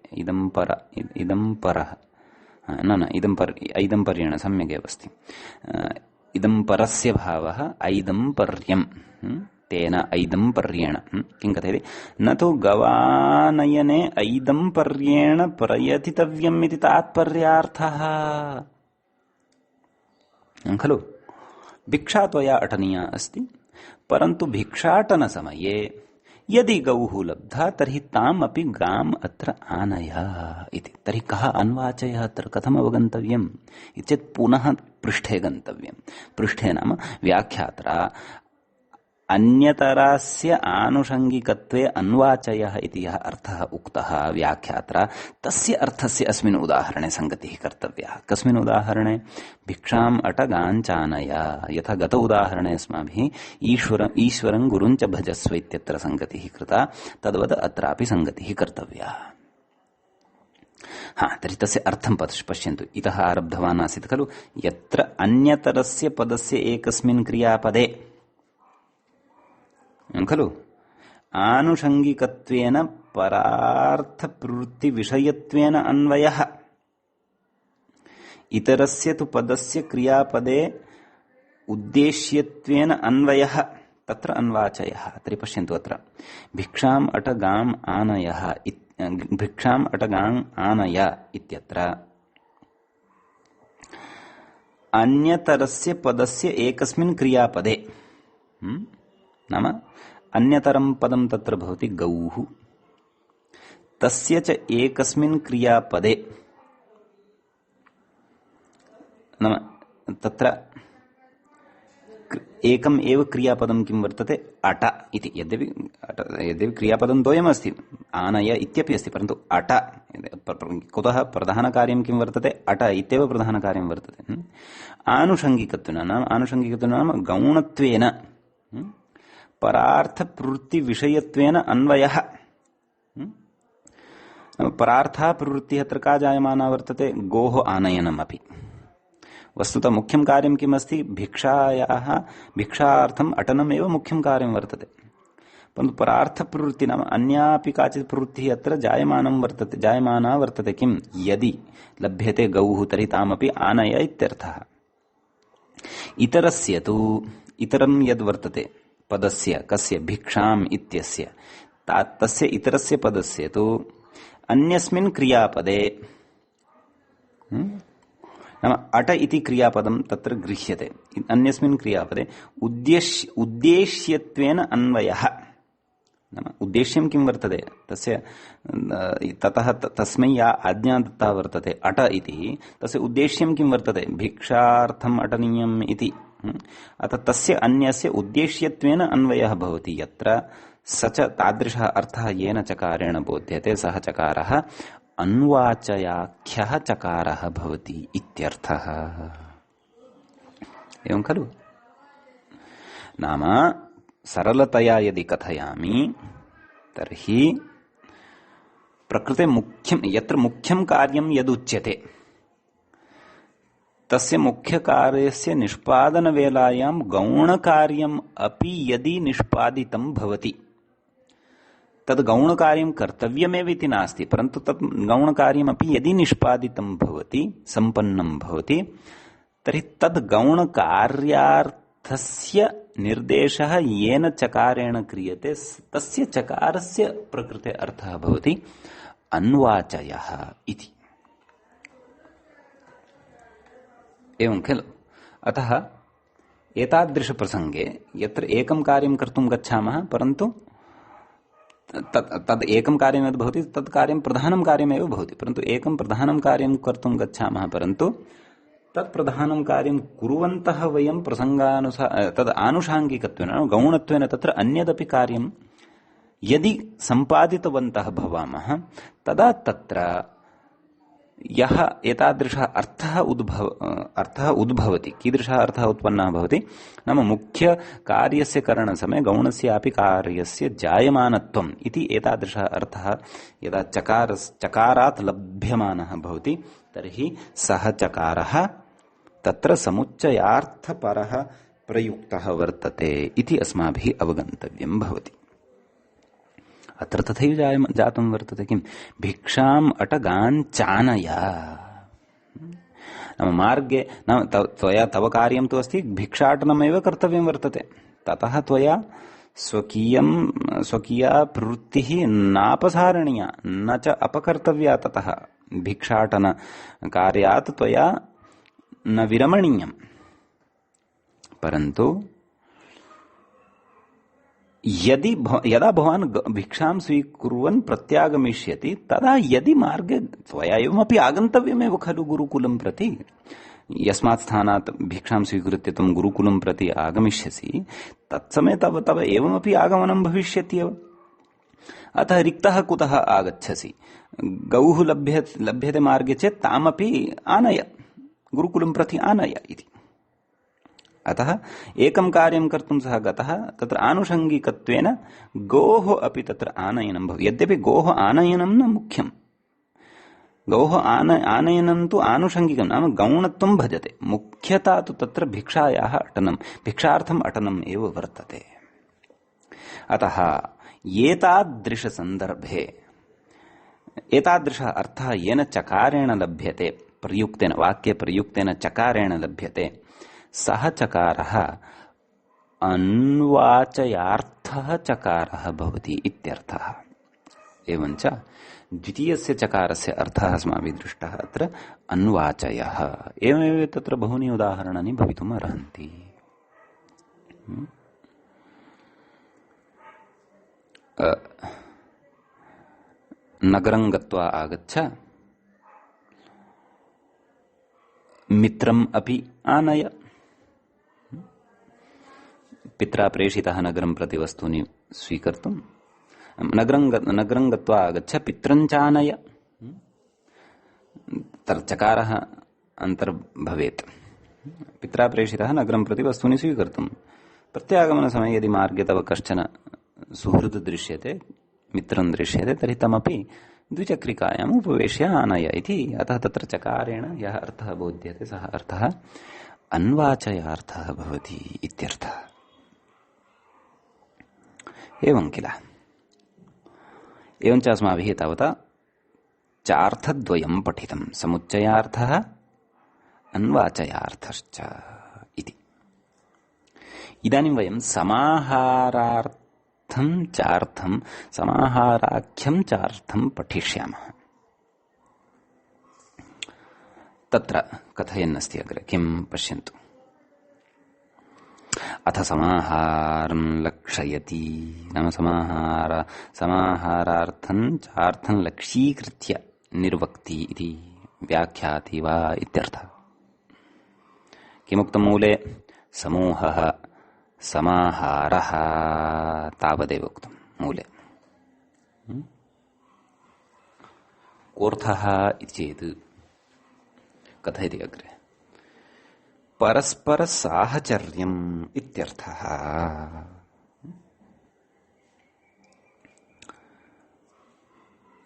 इदम्परः न ऐदम्पर्येण सम्यगेव अस्ति। इदम्परस्य भावः ऐदम्पर्यम्, तेन ऐदम्पर्येण। किं कथयति? न तु गवानयने ऐदम्पर्येण प्रयतितव्यम् इति तात्पर्यार्थः, खलु? भिक्षा त्वया अटनीया अस्ति, परन्तु भिक्षाटनसमये यदि गौः लब्धा तर्हि ताम् अपि गाम् अत्र आनय इति। तर्हि कः अन्वाचयः अत्र कथम् अवगन्तव्यम् इत्येतत् पुनः पृष्ठे गन्तव्यम्। पृष्ठे नाम व्याख्यात्रा अन्यतरस्य आनुषंगिकत्वे अन्वाचयः इति यः अर्थः उक्तः व्याख्यात्रा तस्य अर्थस्य अस्मिन् उदाहरणे संगतिः कर्तव्या। कस्मिन् उदाहरणे? भिक्षाम् अटगाञ्चानय, यथा गत उदाहरणे अस्माभिः ईश्वरं गुरुं च भजस्व इत्यत्र संगतिः कृता, तद्वत् अत्रापि संगतिः कर्तव्या। तर्हि तस्य अर्थं पश्यन्तु। इतः आरब्धवान् आसीत् खलु, यत्र अन्यतरस्य पदस्य एकस्मिन् क्रियापदे खलु आनुषंगिकत्वेन परार्थप्रवृत्तिविषयत्वेन अन्वयः, इतरस्य तु पदस्य क्रियापदे उद्देश्यत्वेन अन्वयः, तत्र अन्वाचयः। तर्हि पश्यन्तु, अत्र भिक्षाम् अटगाम् आनयः, भिक्षाम् अटगाम् आनय इत्यत्र अन्यतरस्य पदस्य एकस्मिन् क्रियापदे, नाम अन्यतरं पदं तत्र भवति गौः, तस्य च एकस्मिन् क्रियापदे, नाम तत्र एकम् एव क्रियापदं किं वर्तते? अट इति। यद्यपि क्रियापदं द्वयमस्ति, आनय इत्यपि अस्ति, परन्तु अट कुतः प्रधानकार्यं किं वर्तते? अट इत्येव प्रधानकार्यं वर्तते। आनुषंगिकत्वेन नाम गौणत्वेन परार्थप्रवृत्तिविषयत्वेन अन्वयः। परार्था प्रवृत्तिः अत्र का जायमाना वर्तते? गोः आनयनमपि। वस्तुतः मुख्यं कार्यं किमस्ति? भिक्षार्थम् अटनमेव मुख्यं कार्यं वर्तते, परन्तु परार्थप्रवृत्ति नाम अन्यापि काचित् प्रवृत्तिः अत्र जायमाना वर्तते। किं? यदि लभ्यते गौः तर्हि तामपि आनय इत्यर्थः। इतरस्य तु, इतरं यद् वर्तते पदस्य, कस्य? भिक्षाम् इत्यस्य, तस्य इतरस्य पदस्य तु अन्यस्मिन् क्रियापदे, नाम अट इति क्रियापदं तत्र गृह्यते, अन्यस्मिन् क्रियापदे उद्देश्यत्वेन अन्वयः। नाम उद्देश्यं किं वर्तते तस्य? ततः तस्मै या आज्ञा दत्ता वर्तते अट इति, तस्य उद्देश्यं किं वर्तते? भिक्षार्थम् अटनीयम् इति। अतः तस्य अन्यस्य उद्देश्यत्वेन अन्वयः भवति, यत्र स च तादृशः अर्थः येन चकारेण बोध्यते, सः चकारः अन्वाचयाख्यः चकारः भवति इत्यर्थः। एवं खलु? नाम सरलतया यदि कथयामि तर्हि प्रकृते मुख्यं, यत्र मुख्यं कार्यं यदुच्यते तस्य मुख्यकार्यस्य निष्पादनवेलायां गौणकार्यम् अपि यदि निष्पादितं भवति, तद् गौणकार्यं कर्तव्यमेव इति नास्ति, परन्तु तत् गौणकार्यमपि यदि निष्पादितं भवति, सम्पन्नं भवति, तर्हि तद् गौणकार्यार्थस्य निर्देशः येन चकारेण क्रियते, तस्य चकारस्य प्रकृते अर्थः भवति अन्वाचयः इति। एवं खलु? अतः एतादृशप्रसङ्गे यत्र एकं कार्यं कर्तुं गच्छामः, परन्तु तद् एकं कार्यं यद् भवति तत् कार्यं प्रधानं कार्यमेव भवति, परन्तु एकं प्रधानं कार्यं कर्तुं गच्छामः, परन्तु तत् प्रधानं कार्यं कुर्वन्तः वयं तद् आनुषाङ्गिकत्वेन गौणत्वेन तत्र अन्यदपि कार्यं यदि सम्पादितवन्तः भवामः, तदा तत्र यः एतादृशः अर्थः उद्भवति, कीदृशः अर्थः उत्पन्नः भवति? नाम मुख्यकार्यस्य करणसमये गौणस्यापि कार्यस्य जायमानत्वम् इति एतादृशः अर्थः यदा चकारात् लभ्यमानः भवति, तर्हि सः चकारः तत्र समुच्चयार्थपरः प्रयुक्तः वर्तते इति अस्माभिः अवगन्तव्यं भवति। अत्र तथैव जातं वर्तते। किं? भिक्षाम् अटगाञ्चानय। नाम मार्गे, नाम त्वया तव कार्यं तु अस्ति, भिक्षाटनमेव कर्तव्यं वर्तते, ततः त्वया स्वकीया प्रवृत्तिः नापसारणीया, न च अपकर्तव्या। ततः भिक्षाटन कार्यात् त्वया न विरमणीयम्। परन्तु यदा भवान् भिक्षां स्वीकुर्वन् प्रत्यागमिष्यति, तदा यदि मार्गे त्वया एवमपि आगन्तव्यमेव खलु गुरुकुलं प्रति, यस्मात् स्थानात् भिक्षां स्वीकृत्य त्वं गुरुकुलं प्रति आगमिष्यसि तत्समये तव एवमपि आगमनं भविष्यत्येव। अतः रिक्तः कुतः आगच्छसि? गौः लभ्यते मार्गे चेत् तामपि आनय, गुरुकुलं प्रति आनय इति। अतः एकं कार्यं कर्तुं सः गतः, तत्र आनुषङ्गिकत्वेन गोः अपि तत्र आनयनं भवति। यद्यपि गोः आनयनं न मुख्यं, गौः आनयनं तु आनुषङ्गिकं, नाम गौणत्वं भजते, मुख्यता तु तत्र भिक्षायाः अटनं, भिक्षार्थम् अटनम् एव वर्तते। अतः एतादृशसन्दर्भे एतादृशः अर्थः येन चकारेण लभ्यते, प्रयुक्तेन, वाक्ये प्रयुक्तेन चकारेण लभ्यते, सः चकारः अन्वाचयार्थः चकारः भवति इत्यर्थः। एवञ्च द्वितीयस्य चकारस्य अर्थः अस्माभिः दृष्टः अत्र अन्वाचयः। एवमेव तत्र बहूनि उदाहरणानि भवितुम् अर्हन्ति। नगरं गत्वा आगच्छ, मित्रम् अपि आनय। पित्रा प्रेषितः नगरं प्रति वस्तूनि स्वीकर्तुं, नगरं गत्वा आगच्छ, पित्रं चानय। चकारः अन्तर्भवेत्। पित्रा प्रेषितः नगरं प्रति वस्तूनि स्वीकर्तुं, प्रत्यागमनसमये यदि मार्गे तव कश्चन सुहृद् दृश्यते, मित्रं दृश्यते, तर्हि तमपि द्विचक्रिकायाम् उपवेश्य आनय इति। अतः तत्र चकारेण यः अर्थः बोध्यते सः अर्थः अन्वाचयार्थः भवति इत्यर्थः। एवं किल। एवञ्च अस्माभिः तावता चार्थद्वयं पठितं, समुच्चयार्थः अन्वाचयार्थश्च इति। इदानीं वयं समाहारार्थं चार्थं, समाहाराख्यं चार्थं पठिष्यामः। तत्र कथयन्नस्ति अग्रे, किं पश्यन्तु। अथ समाहारं लक्षयति, नाम समाहारार्थं चार्थं लक्ष्यीकृत्य निर्वक्ति इति व्याख्याति वा इत्यर्थः। किमुक्तं मूले? समूहः, समाहारः, तावदेव उक्तं मूले। कोऽर्थः इति चेत् कथयति अग्रे, परस्पर साहचर्यम् इत्यर्थः।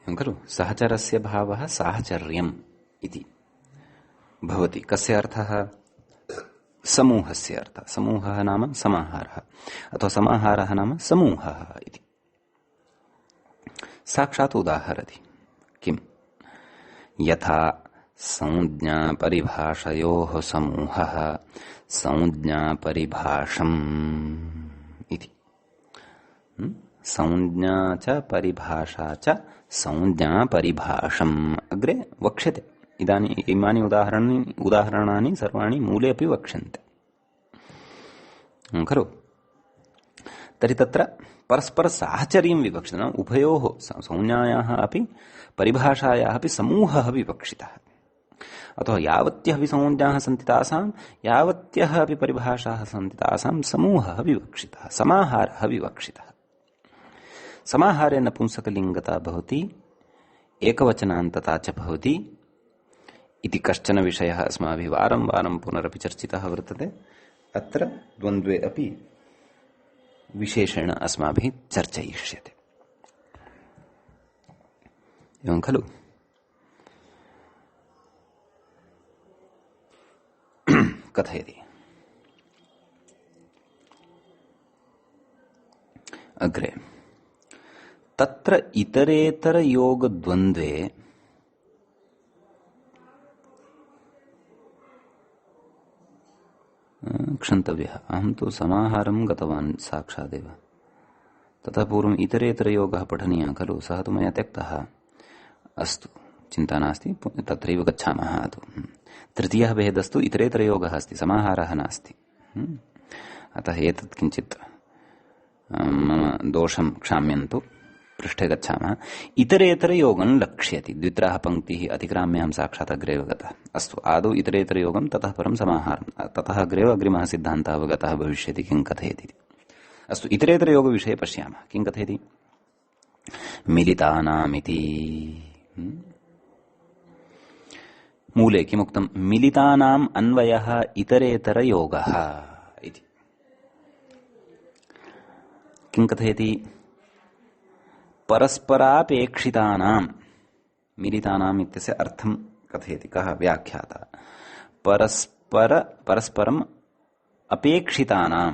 खलु सहचरस्य भावः साहचर्यम् इति भवति। कस्य अर्थः? समूहस्य अर्थः। समूहः नाम समाहारः, अथवा समाहारः नाम समूहः इति। साक्षात् उदाहरति। किम्? यथा संज्ञा परिभाषयोः समूहः संज्ञा परिभाषम् इति। संज्ञा च परिभाषा च संज्ञा परिभाषम् अग्रे वक्ष्यते। इमानि उदाहरणानि सर्वाणि मूले अपि वक्ष्यन्ते खलु। तर्हि तत्र परस्पर साहचर्यं विवक्षितं, उभयोः संज्ञायाः अपि परिभाषायाः अपि समूहः विवक्षितः। अथवा यावत्यः अपि संज्ञाः सन्ति तासां, यावत्यः अपि परिभाषाः सन्ति तासां समूहः विवक्षितः, समाहारः विवक्षितः। समाहारे नपुंसकलिङ्गता भवति, एकवचनान्तता च भवति इति कश्चन विषयः अस्माभिः वारं वारं पुनरपि चर्चितः वर्तते। अत्र द्वन्द्वे अपि विशेषेण अस्माभिः चर्चयिष्यते। एवं खलु। कथयति अग्रे, तत्र इतरेतर योग द्वन्द्वे क्षन्तव्यः, अहं तु समाहारं गतवान् साक्षादेव, ततः पूर्वम् इतरेतरयोगः पठनीयः खलु, सः तु मया त्यक्तः। अस्तु, चिन्ता नास्ति, तत्रैव गच्छामः। तृतीयः भेदस्तु इतरेतरयोगः अस्ति, समाहारः नास्ति। अतः एतत् किञ्चित् मम दोषं क्षाम्यन्तु। पृष्ठे गच्छामः। इतरेतरयोगं लक्ष्यति। द्वित्राः पङ्क्तिः अतिक्राम्यां साक्षात् अग्रेव गतः। अस्तु, आदौ इतरेतरयोगं, ततः परं समाहारं, ततः अग्रेव अग्रिमः सिद्धान्तः अवगतः भविष्यति। किं कथयति? अस्तु, इतरेतरयोगविषये पश्यामः। किं कथयति? मिलितानामिति। मूले किमुक्तं? मिलितानाम् अन्वयः इतरेतरयोगः इति। किं कथयति? परस्परापेक्षितानां, मिलितानाम् इत्यस्य अर्थं कथयति। कः व्याख्याता? परस्परम् अपेक्षितानां,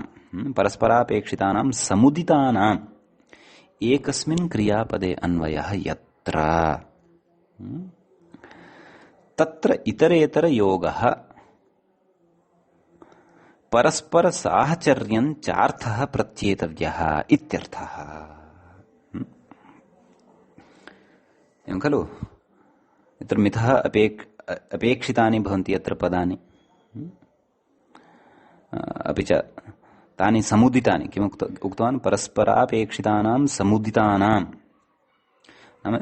परस्परापेक्षितानां समुदितानाम् एकस्मिन् क्रियापदे अन्वयः यत्र तत्र इतरेतरयोगः परस्पर साहचर्यं चार्थः प्रत्येतव्यः इत्यर्थः। एवं खलु? यत्र मिथः अपेक्षितानि भवन्ति यत्र पदानि, अपि च तानि समुदितानि, किम् उक्तवान्? परस्परापेक्षितानां समुदितानां, नाम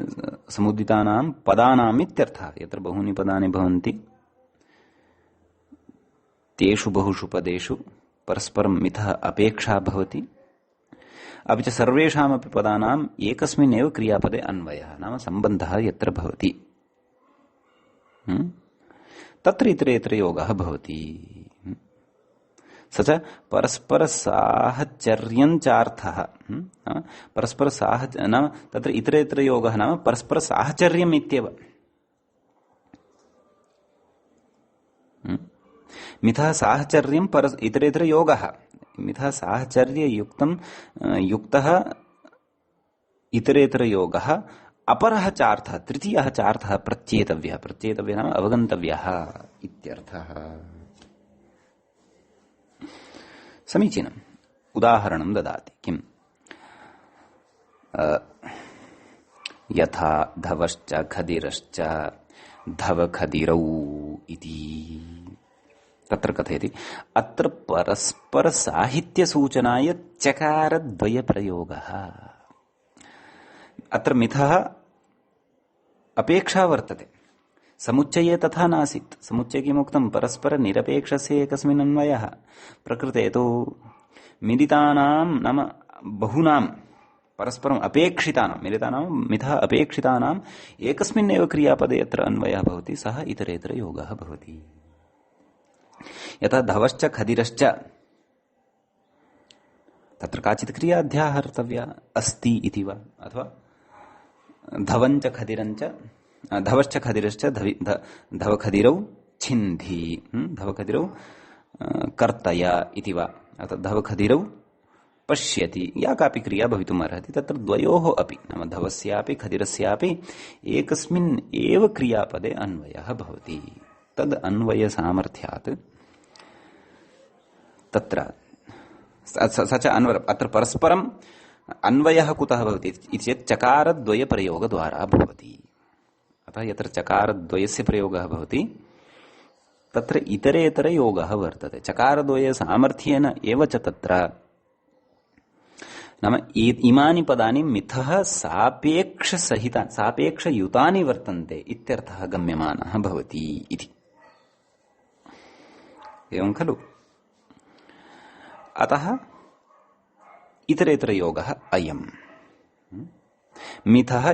समुदितानां पदानाम् इत्यर्थः। यत्र बहूनि पदानि भवन्ति तेषु बहुषु पदेषु परस्परं मिथः अपेक्षा भवति, अपि च सर्वेषामपि पदानाम् एकस्मिन् एव क्रियापदे अन्वयः, नाम सम्बन्धः यत्र भवति तत्र इतरेतरयोगः भवति। स च परस्पर साहचर्यं चार्थः, परस्पर नाम तत्र इतरेतरयोगः नाम परस्पर साहचर्यम् इत्येव। मिथः साहचर्यं इतरेतरयोगः, मिथः साहचर्ययुक्तं युक्तः इतरेतरयोगः। अपरः चार्थः, तृतीयः चार्थः प्रत्येतव्यः, प्रत्येतव्यः नाम अवगन्तव्यः इत्यर्थः। समीचीनम्। उदाहरणं ददाति। किम्? यथा धवश्च खदिरश्च धवखदिरौ इति। तत्र कथयति अत्र परस्पर साहित्य सूचनाय चकारद्वय प्रयोगः। अत्र मिथः अपेक्षा वर्तते, समुच्चये तथा नासीत्। समुच्चये किमुक्तं? परस्पर निरपेक्षस्य एकस्मिन् अन्वयः। प्रकृते तु मिलितानां नाम बहूनां परस्परम् अपेक्षितानां, मिलितानां मिथः अपेक्षितानाम् एकस्मिन्नेव क्रियापदे यत्र अन्वयः भवति सः इतरेतरयोगः भवति। यथा धवश्च खदिरश्च, तत्र काचित् क्रिया अध्याहर्तव्या अस्ति इति वा, अथवा धवञ्च खदिरञ्च, धवश्च खदिरश्च धवखदिरौ छिन्धि, धवखदिरौ कर्तय इति वा, अथवा धवखदिरौ पश्यति, या कापि क्रिया भवितुमर्हति। तत्र द्वयोः अपि नाम धवस्यापि खदिरस्यापि एकस्मिन् एव क्रियापदे अन्वयः भवति। तद् अन्वय सामर्थ्यात् तत्र स च अत्र परस्परम् अन्वयः कुतः भवति इति चेत् चकारद्वय प्रयोगद्वारा भवति। अतः यत्र चकारद्वयस्य प्रयोगः भवति तत्र इतरेतरयोगः वर्तते। चकारद्वय सामर्थ्येन एव च तत्र नाम इमानि पदानि मिथः सापेक्षयुतानि वर्तन्ते इत्यर्थः गम्यमानः भवति इति। एवं खलु? अतः इतरेतरयोगः अयम्। मिथः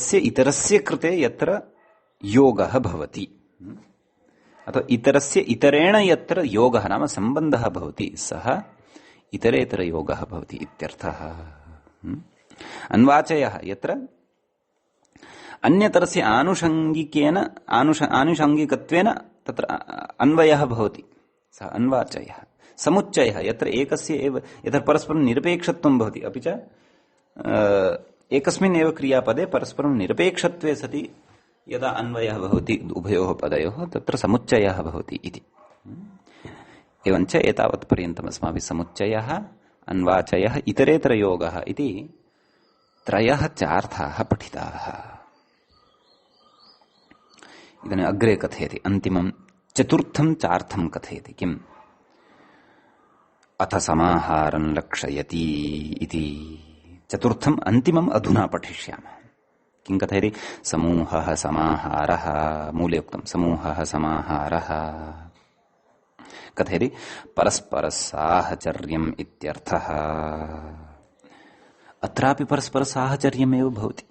इतरस्य कृते यत्र योगः भवति, अथवा इतरस्य इतरेण यत्र योगः नाम सम्बन्धः भवति सः इतरेतरयोगः भवति इत्यर्थः। अन्वाचयः यत्र अन्यतरस्य आनुषङ्गिकत्वेन तत्र अन्वयः भवति सः अन्वाचयः। समुच्चयः यत्र एकस्य एव, यत्र परस्परं निरपेक्षत्वं भवति, अपि च एकस्मिन् एव क्रियापदे परस्परं निरपेक्षत्वे सति यदा अन्वयः भवति उभयोः पदयोः तत्र समुच्चयः भवति इति। एवञ्च एतावत् पर्यन्तम् अस्माभिः समुच्चयः, अन्वाचयः, इतरेतरयोगः इति त्रयः चार्थाः पठिताः। इदानीम् अग्रे कथयति, अन्तिमं चतुर्थं चार्थं कथयति। किम्? अथ समाहारं लक्षयति इति चतुर्थम् अन्तिमम् अधुना पठिष्यामः। किं कथयति? समूहः समाहारः, मूले उक्तं समूहः समाहारः कथयति परस्परसाहचर्यम् इत्यर्थः। अत्रापि परस्परसाहचर्यमेव भवति।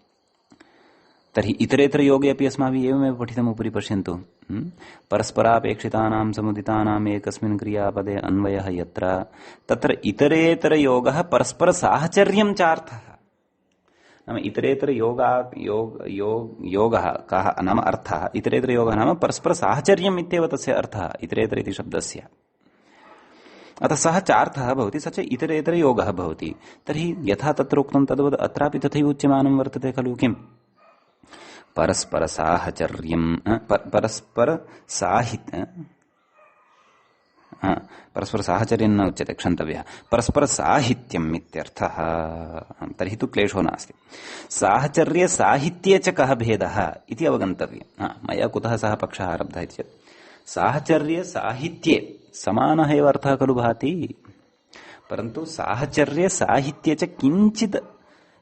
तर्हि इतरेतर योगे अपि अस्माभिः एवमेव पठितम्। उपरि पश्यन्तु, परस्परापेक्षितानां समुदितानाम् एकस्मिन् क्रियापदे अन्वयः यत्र तत्र इतरेतर योगः परस्परसाहचर्यं चार्थः। नाम इतरेतर योगः कः नाम अर्थः? इतरेतर योगः नाम परस्परसाहचर्यम् इत्येव तस्य अर्थः, इतरेतर इति शब्दस्य। अतः सः चार्थः भवति, स च इतरेतर योगः भवति। तर्हि यथा तत्र उक्तं तद्वत् अत्रापि तथैव उच्यमानं वर्तते खलु। किम्? परस्पर साहचर्यं परस्पर साहचर्यं न उच्यते, क्षन्तव्यः, परस्पर साहित्यम् इत्यर्थः। तर्हि तु क्लेशो नास्ति। साहचर्ये साहित्ये च कः भेदः इति अवगन्तव्यम्। मया कुतः सः पक्षः आरब्धः इति चेत् साहचर्ये साहित्ये समानः एव अर्थः खलु भाति, परन्तु साहचर्ये साहित्ये च किञ्चित्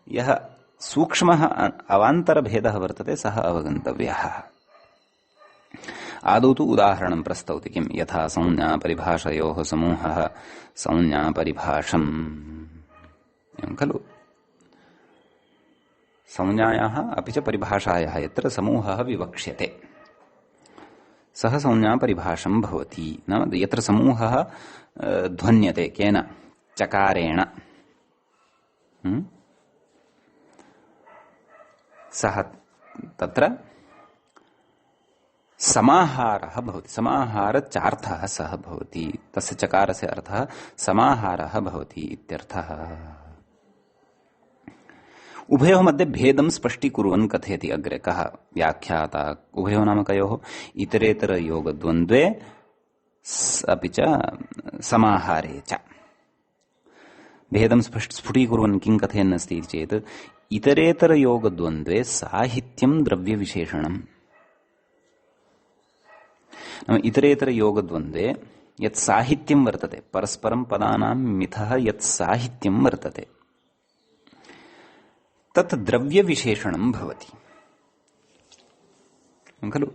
यः सूक्ष्मः अवान्तरभेदः वर्तते सः अवगन्तव्यः। आदौ तु उदाहरणं प्रस्तौति। किं? यथा संज्ञापरिभाषयोः समूहः संज्ञापरिभाषम्, एवं खलु। संज्ञायाः अपि च परिभाषायाः यत्र समूहः विवक्ष्यते सः संज्ञापरिभाषं भवति। नाम यत्र समूहः ध्वन्यते केन? चकारेण। सः तत्र समाहारः भवति। समाहारचार्थः सः भवति, तस्य चकारस्य अर्थः समाहारः भवति इत्यर्थः। उभयोः मध्ये भेदं स्पष्टीकुर्वन् कथयति अग्रे। कः व्याख्याता? उभयोः नाम कयोः? इतरेतरयोगद्वन्द्वे अपि च समाहारे च। भेदं स्फुटीकुर्वन् किं कथयन्नस्ति इति चेत् इतरेतरयोगद्वन्द्वे साहित्यं द्रव्यविशेषणम्। इतरेतरयोगद्वन्द्वे यत् साहित्यं वर्तते, परस्परं पदानां मिथः यत् साहित्यं वर्तते, तत् द्रव्यविशेषणं भवति खलु।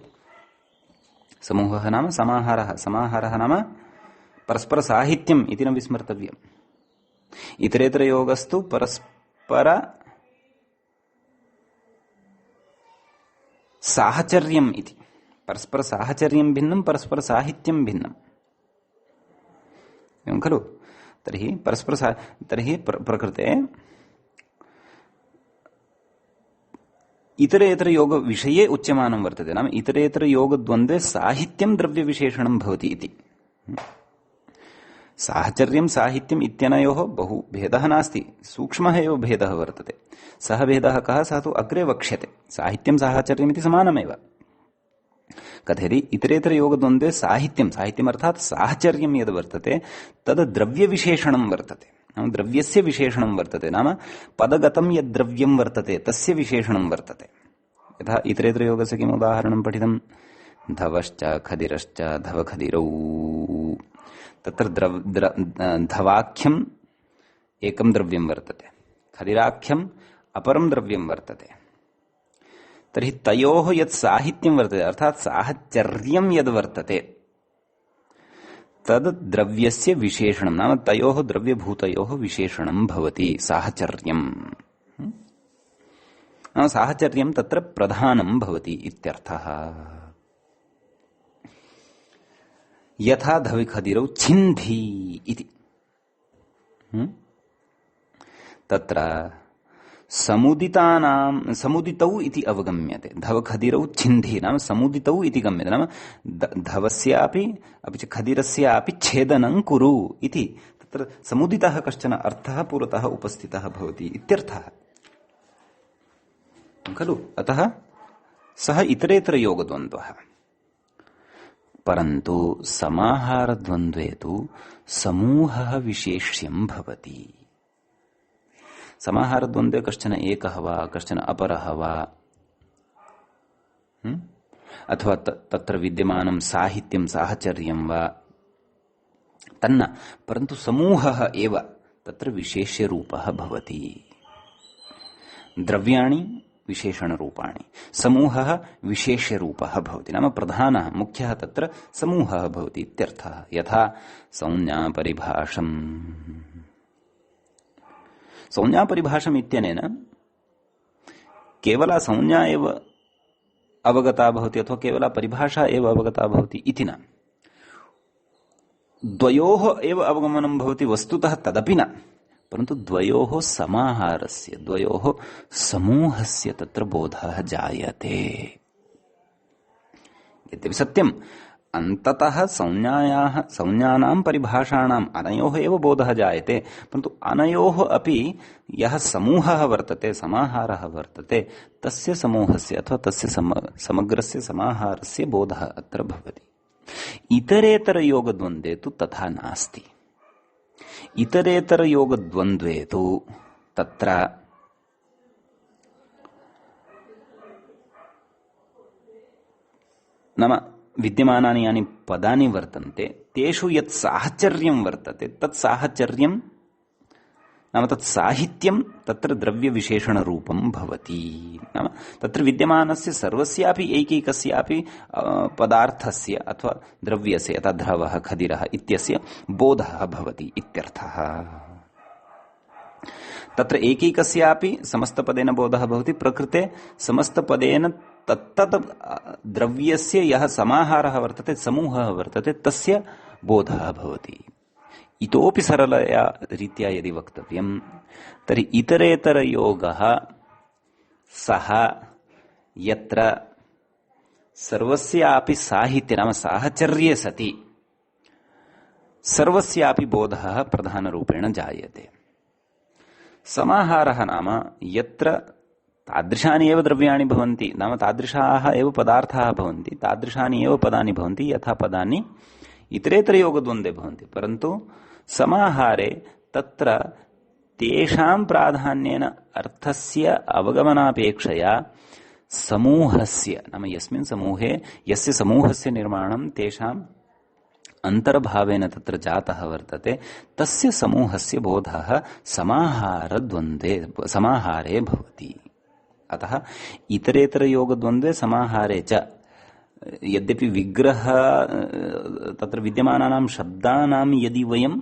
समूहः नाम समाहारः, समाहारः नाम परस्परसाहित्यम् इति न विस्मर्तव्यम्। इतरेतरयोगस्तु परस्पर साहचर्यम् इति। परस्पर साहचर्यं भिन्नं, परस्पर साहित्यं भिन्नम्, एवं खलु। तर्हि तर्हि प्रकृते इतरेतर योग विषये उच्यमानं वर्तते। नाम इतरेतर योगद्वन्द्वे साहित्यं द्रव्यविशेषणं भवति इति। साहचर्यं साहित्यम् इत्यनयोः बहु भेदः नास्ति, सूक्ष्मः एव भेदः वर्तते। सः भेदः कः? सः तु अग्रे वक्ष्यते। साहित्यं साहचर्यम् इति समानमेव। कथयति इतरेतर योगद्वन्द्वे साहित्यं, साहित्यम् अर्थात् साहचर्यं यद् वर्तते तद् द्रव्यविशेषणं वर्तते। नाम द्रव्यस्य विशेषणं वर्तते, नाम पदगतं यद् द्रव्यं वर्तते तस्य विशेषणं वर्तते। यथा इतरेतरयोगस्य किम् उदाहरणं पठितं? धवश्च खदिरश्च धवखदिरौ। तत्र धवाख्यम् एकं द्रव्यं वर्तते, खदिराख्यम् अपरं द्रव्यं वर्तते। तर्हि तयोः यत् साहित्यं वर्तते अर्थात् साहचर्यं यद् वर्तते तद् द्रव्यस्य विशेषणं, नाम तयोः द्रव्यभूतयोः विशेषणं भवति साहचर्यम्। नाम साहचर्यं तत्र प्रधानं भवति इत्यर्थः। यथा धविखदिरौ छिन्धी इति। तत्र समुदितौ इति अवगम्यते। धवखदिरौ छिन्धी नाम समुदितौ इति गम्यते। नाम धवस्यापि अपि च खदिरस्यापि छेदनं कुरु इति तत्र समुदितः कश्चन अर्थः पुरतः उपस्थितः भवति इत्यर्थः खलु। अतः सः इतरेतरयोगद्वन्द्वः। परन्तु समाहारद्वन्द्वे तु समूहः विशेष्यं भवति। समाहारद्वन्द्वे कश्चन एकः वा कश्चन अपरः वा अथवा तत्र विद्यमानं साहित्यं साहचर्यं वा तन्न परन्तु समूहः एव तत्र विशेष्यरूपः भवति। द्रव्याणि विशेषणरूपाणि, समूहः विशेष्यरूपः भवति, नाम प्रधानः मुख्यः तत्र समूहः भवति इत्यर्थः। यथा संज्ञापरिभाषम्, संज्ञापरिभाषम् इत्यनेन केवला संज्ञा एव अवगता भवति अथवा केवला परिभाषा एव अवगता भवति इति न, द्वयोः एव अवगमनं भवति वस्तुतः तदपि न, परन्तु द्वयोः समाहारस्य, द्वयोः समूहस्य तत्र बोधः जायते। यद्यपि सत्यम् अन्ततः संज्ञानां परिभाषाणाम् अनयोः एव बोधः जायते, परन्तु अनयोः अपि यः समूहः वर्तते, समाहारः वर्तते, तस्य समूहस्य अथवा तस्य समग्रस्य समाहारस्य बोधः अत्र भवति। इतरेतरयोगद्वन्द्वे तु तथा नास्ति। इतरेतरयोगद्वन्द्वे तु तत्र नाम विद्यमानानि यानि पदानि वर्तन्ते तेषु यत् साहचर्यं वर्तते तत् साहचर्यं नाम तत् साहित्यं तत्र द्रव्यविशेषणरूपं भवति। नाम तत्र विद्यमानस्य सर्वस्यापि एकैकस्यापि पदार्थस्य अथवा द्रव्यस्य, यथा द्रवः खदिरः इत्यस्य बोधः भवति इत्यर्थः। तत्र एकैकस्यापि समस्तपदेन बोधः भवति। प्रकृते समस्तपदेन तत्तत् द्रव्यस्य यः समाहारः वर्तते, समूहः वर्तते, तस्य बोधः भवति। इतोपि सरलया रीत्या यदि वक्तव्यं तर्हि इतरेतरयोगः सः यत्र सर्वस्यापि साहित्ये नाम साहचर्ये सति सर्वस्यापि बोधः प्रधानरूपेण जायते। समाहारः नाम यत्र तादृशानि एव द्रव्याणि भवन्ति, नाम तादृशाः एव पदार्थाः भवन्ति, तादृशानि एव पदानि भवन्ति, यथा पदानि इतरेतरयोगद्वन्द्वे भवन्ति, परन्तु समाहारे तत्र तेषां प्राधान्येन अर्थस्य अवगमनापेक्षया समूहस्य नाम यस्मिन् समूहे यस्य समूहस्य निर्माणं तेषाम् अन्तर्भावेन तत्र जातः वर्तते, तस्य समूहस्य बोधः समाहारे भवति। अतः इतरेतरयोगद्वन्द्वे समाहारे च यद्यपि विग्रह तत्र विद्यमानानां शब्दानां यदि वयं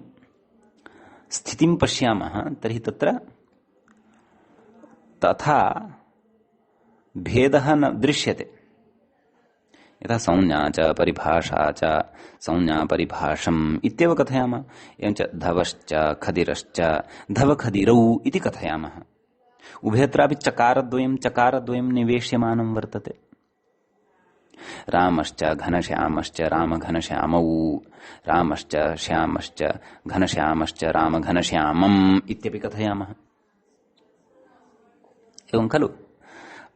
स्थितिं पश्यामः तर्हि तत्र तथा भेदः न दृश्यते। यथा संज्ञा च परिभाषा च संज्ञापरिभाषम् इत्येव कथयामः। एवञ्च धवश्च खदिरश्च धवखदिरौ इति कथयामः। उभयत्रापि चकारद्वयं निवेश्यमानं वर्तते। रामश्च घनश्यामश्च रामघनश्यामौ, रामश्च श्यामश्च घनश्यामश्च रामघनश्यामम् इत्यपि कथयामः। एवं खलु?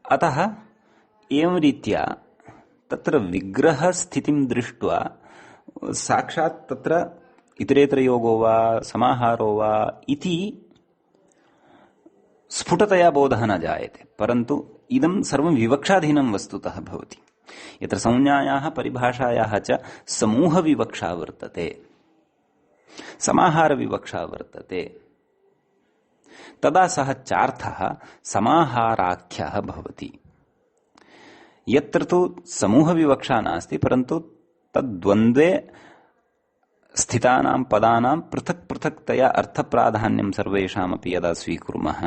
अतः एवं रीत्या तत्र विग्रह स्थितिं दृष्ट्वा साक्षात् तत्र इतरेतरयोगो वा समाहारो वा इति स्फुटतया बोधः न जायते, परन्तु इदं सर्वं विवक्षाधीनं वस्तुतः भवति। यत्र संज्ञायाः परिभाषायाः च समूहविवक्षा वर्तते, समाहारविवक्षा वर्तते, तदा सः चार्थः समाहाराख्यः भवति। यत्र तु समूहविवक्षा नास्ति, परन्तु तद्द्वन्द्वे स्थितानां पदानां पृथक् पृथक्तया अर्थप्राधान्यं सर्वेषामपि यदा स्वीकुर्मः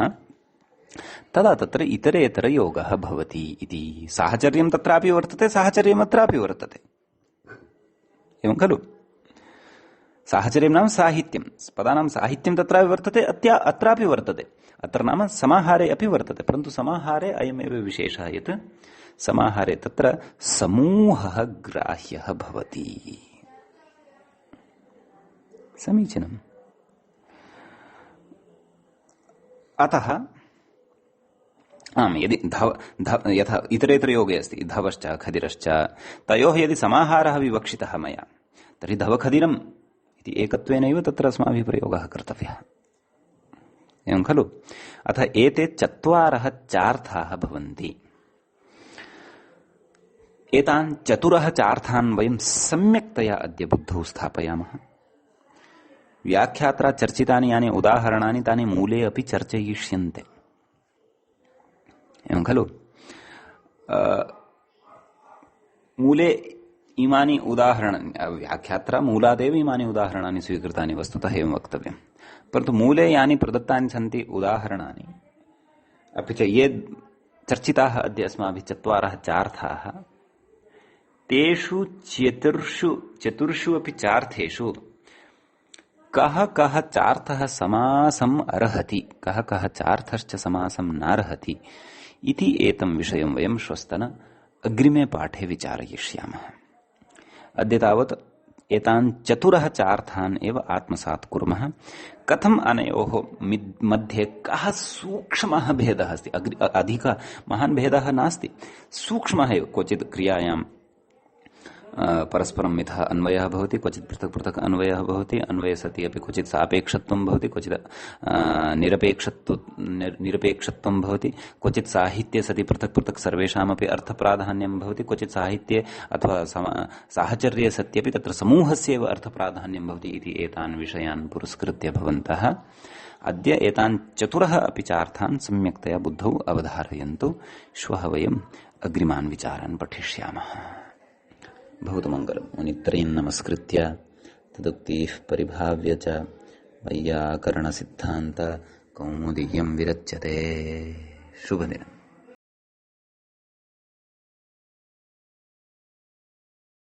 तदा तत्र इतरेतरयोगः भवति इति। साहचर्यं तत्रापि वर्तते, साहचर्यम् अत्रापि वर्तते। एवं खलु? साहचर्यं नाम साहित्यं, पदानां साहित्यं तत्रापि वर्तते, अत्रापि वर्तते। अत्र नाम समाहारे अपि वर्तते, परन्तु समाहारे अयमेव विशेषः यत् समाहारे तत्र समूहः ग्राह्यः भवति। समीचीनम्। अतः यदि यथा इतरेतरयोगे अस्ति धवश्च खदिरश्च, तयोः यदि समाहारः विवक्षितः मया तर्हि धवखदिरम् इति एकत्वेनैव तत्र अस्माभिः प्रयोगः कर्तव्यः। एवं खलु? अतः एते चत्वारः चार्थाः भवन्ति। एतान् चतुरः चार्थान् वयं सम्यक्तया अद्य बुद्धौ स्थापयामः। व्याख्यात्रा चर्चितानि यानि उदाहरणानि तानि मूले अपि चर्चयिष्यन्ते। एवं खलु? मूले इमानि उदाहरणानि, व्याख्यात्रा मूलादेव इमानि उदाहरणानि स्वीकृतानि वस्तुतः एवं वक्तव्यम्। परन्तु मूले यानि प्रदत्तानि सन्ति उदाहरणानि, अपि च ये चर्चिताः अद्य अस्माभिः चत्वारः चार्थाः, तेषु चतुर्षु अपि चार्थेषु कः कः चार्थः समासम् अर्हति, कः कः चार्थश्च समासं नार्हति इति एतं विषयं वयं श्वस्तन अग्रिमे पाठे विचारयिष्यामः। अद्य तावत् एतान् चतुरः चार्थान् एव आत्मसात् कुर्मः। कथम् अनयोः मध्ये कः सूक्ष्मः भेदः अस्ति, अधिक महान् भेदः नास्ति, सूक्ष्मः एव। क्वचित् क्रियायां परस्परं मिथः अन्वयः भवति, क्वचित् पृथक् पृथक् अन्वयः भवति, अन्वये सति अपि क्वचित् सापेक्षत्वं भवति, क्वचित् निरपेक्षत्वं भवति, क्वचित् साहित्ये सति पृथक् पृथक् सर्वेषामपि अर्थप्राधान्यं भवति, क्वचित् साहित्ये अथवा साहचर्ये सत्यपि तत्र समूहस्य एव अर्थप्राधान्यं भवति इति एतान् विषयान् पुरस्कृत्य भवन्तः अद्य एतान् चतुरः अपि चार्थान् सम्यक्तया बुद्धौ अवधारयन्तु। श्वः वयम् अग्रिमान् विचारान् पठिष्यामः। भवतु मङ्गलम्। मुनित्रयं नमस्कृत्य तदुक्तिः परिभाव्य च वैयाकरणसिद्धान्त कौमुदीयं विरच्यते। शुभदिनम्।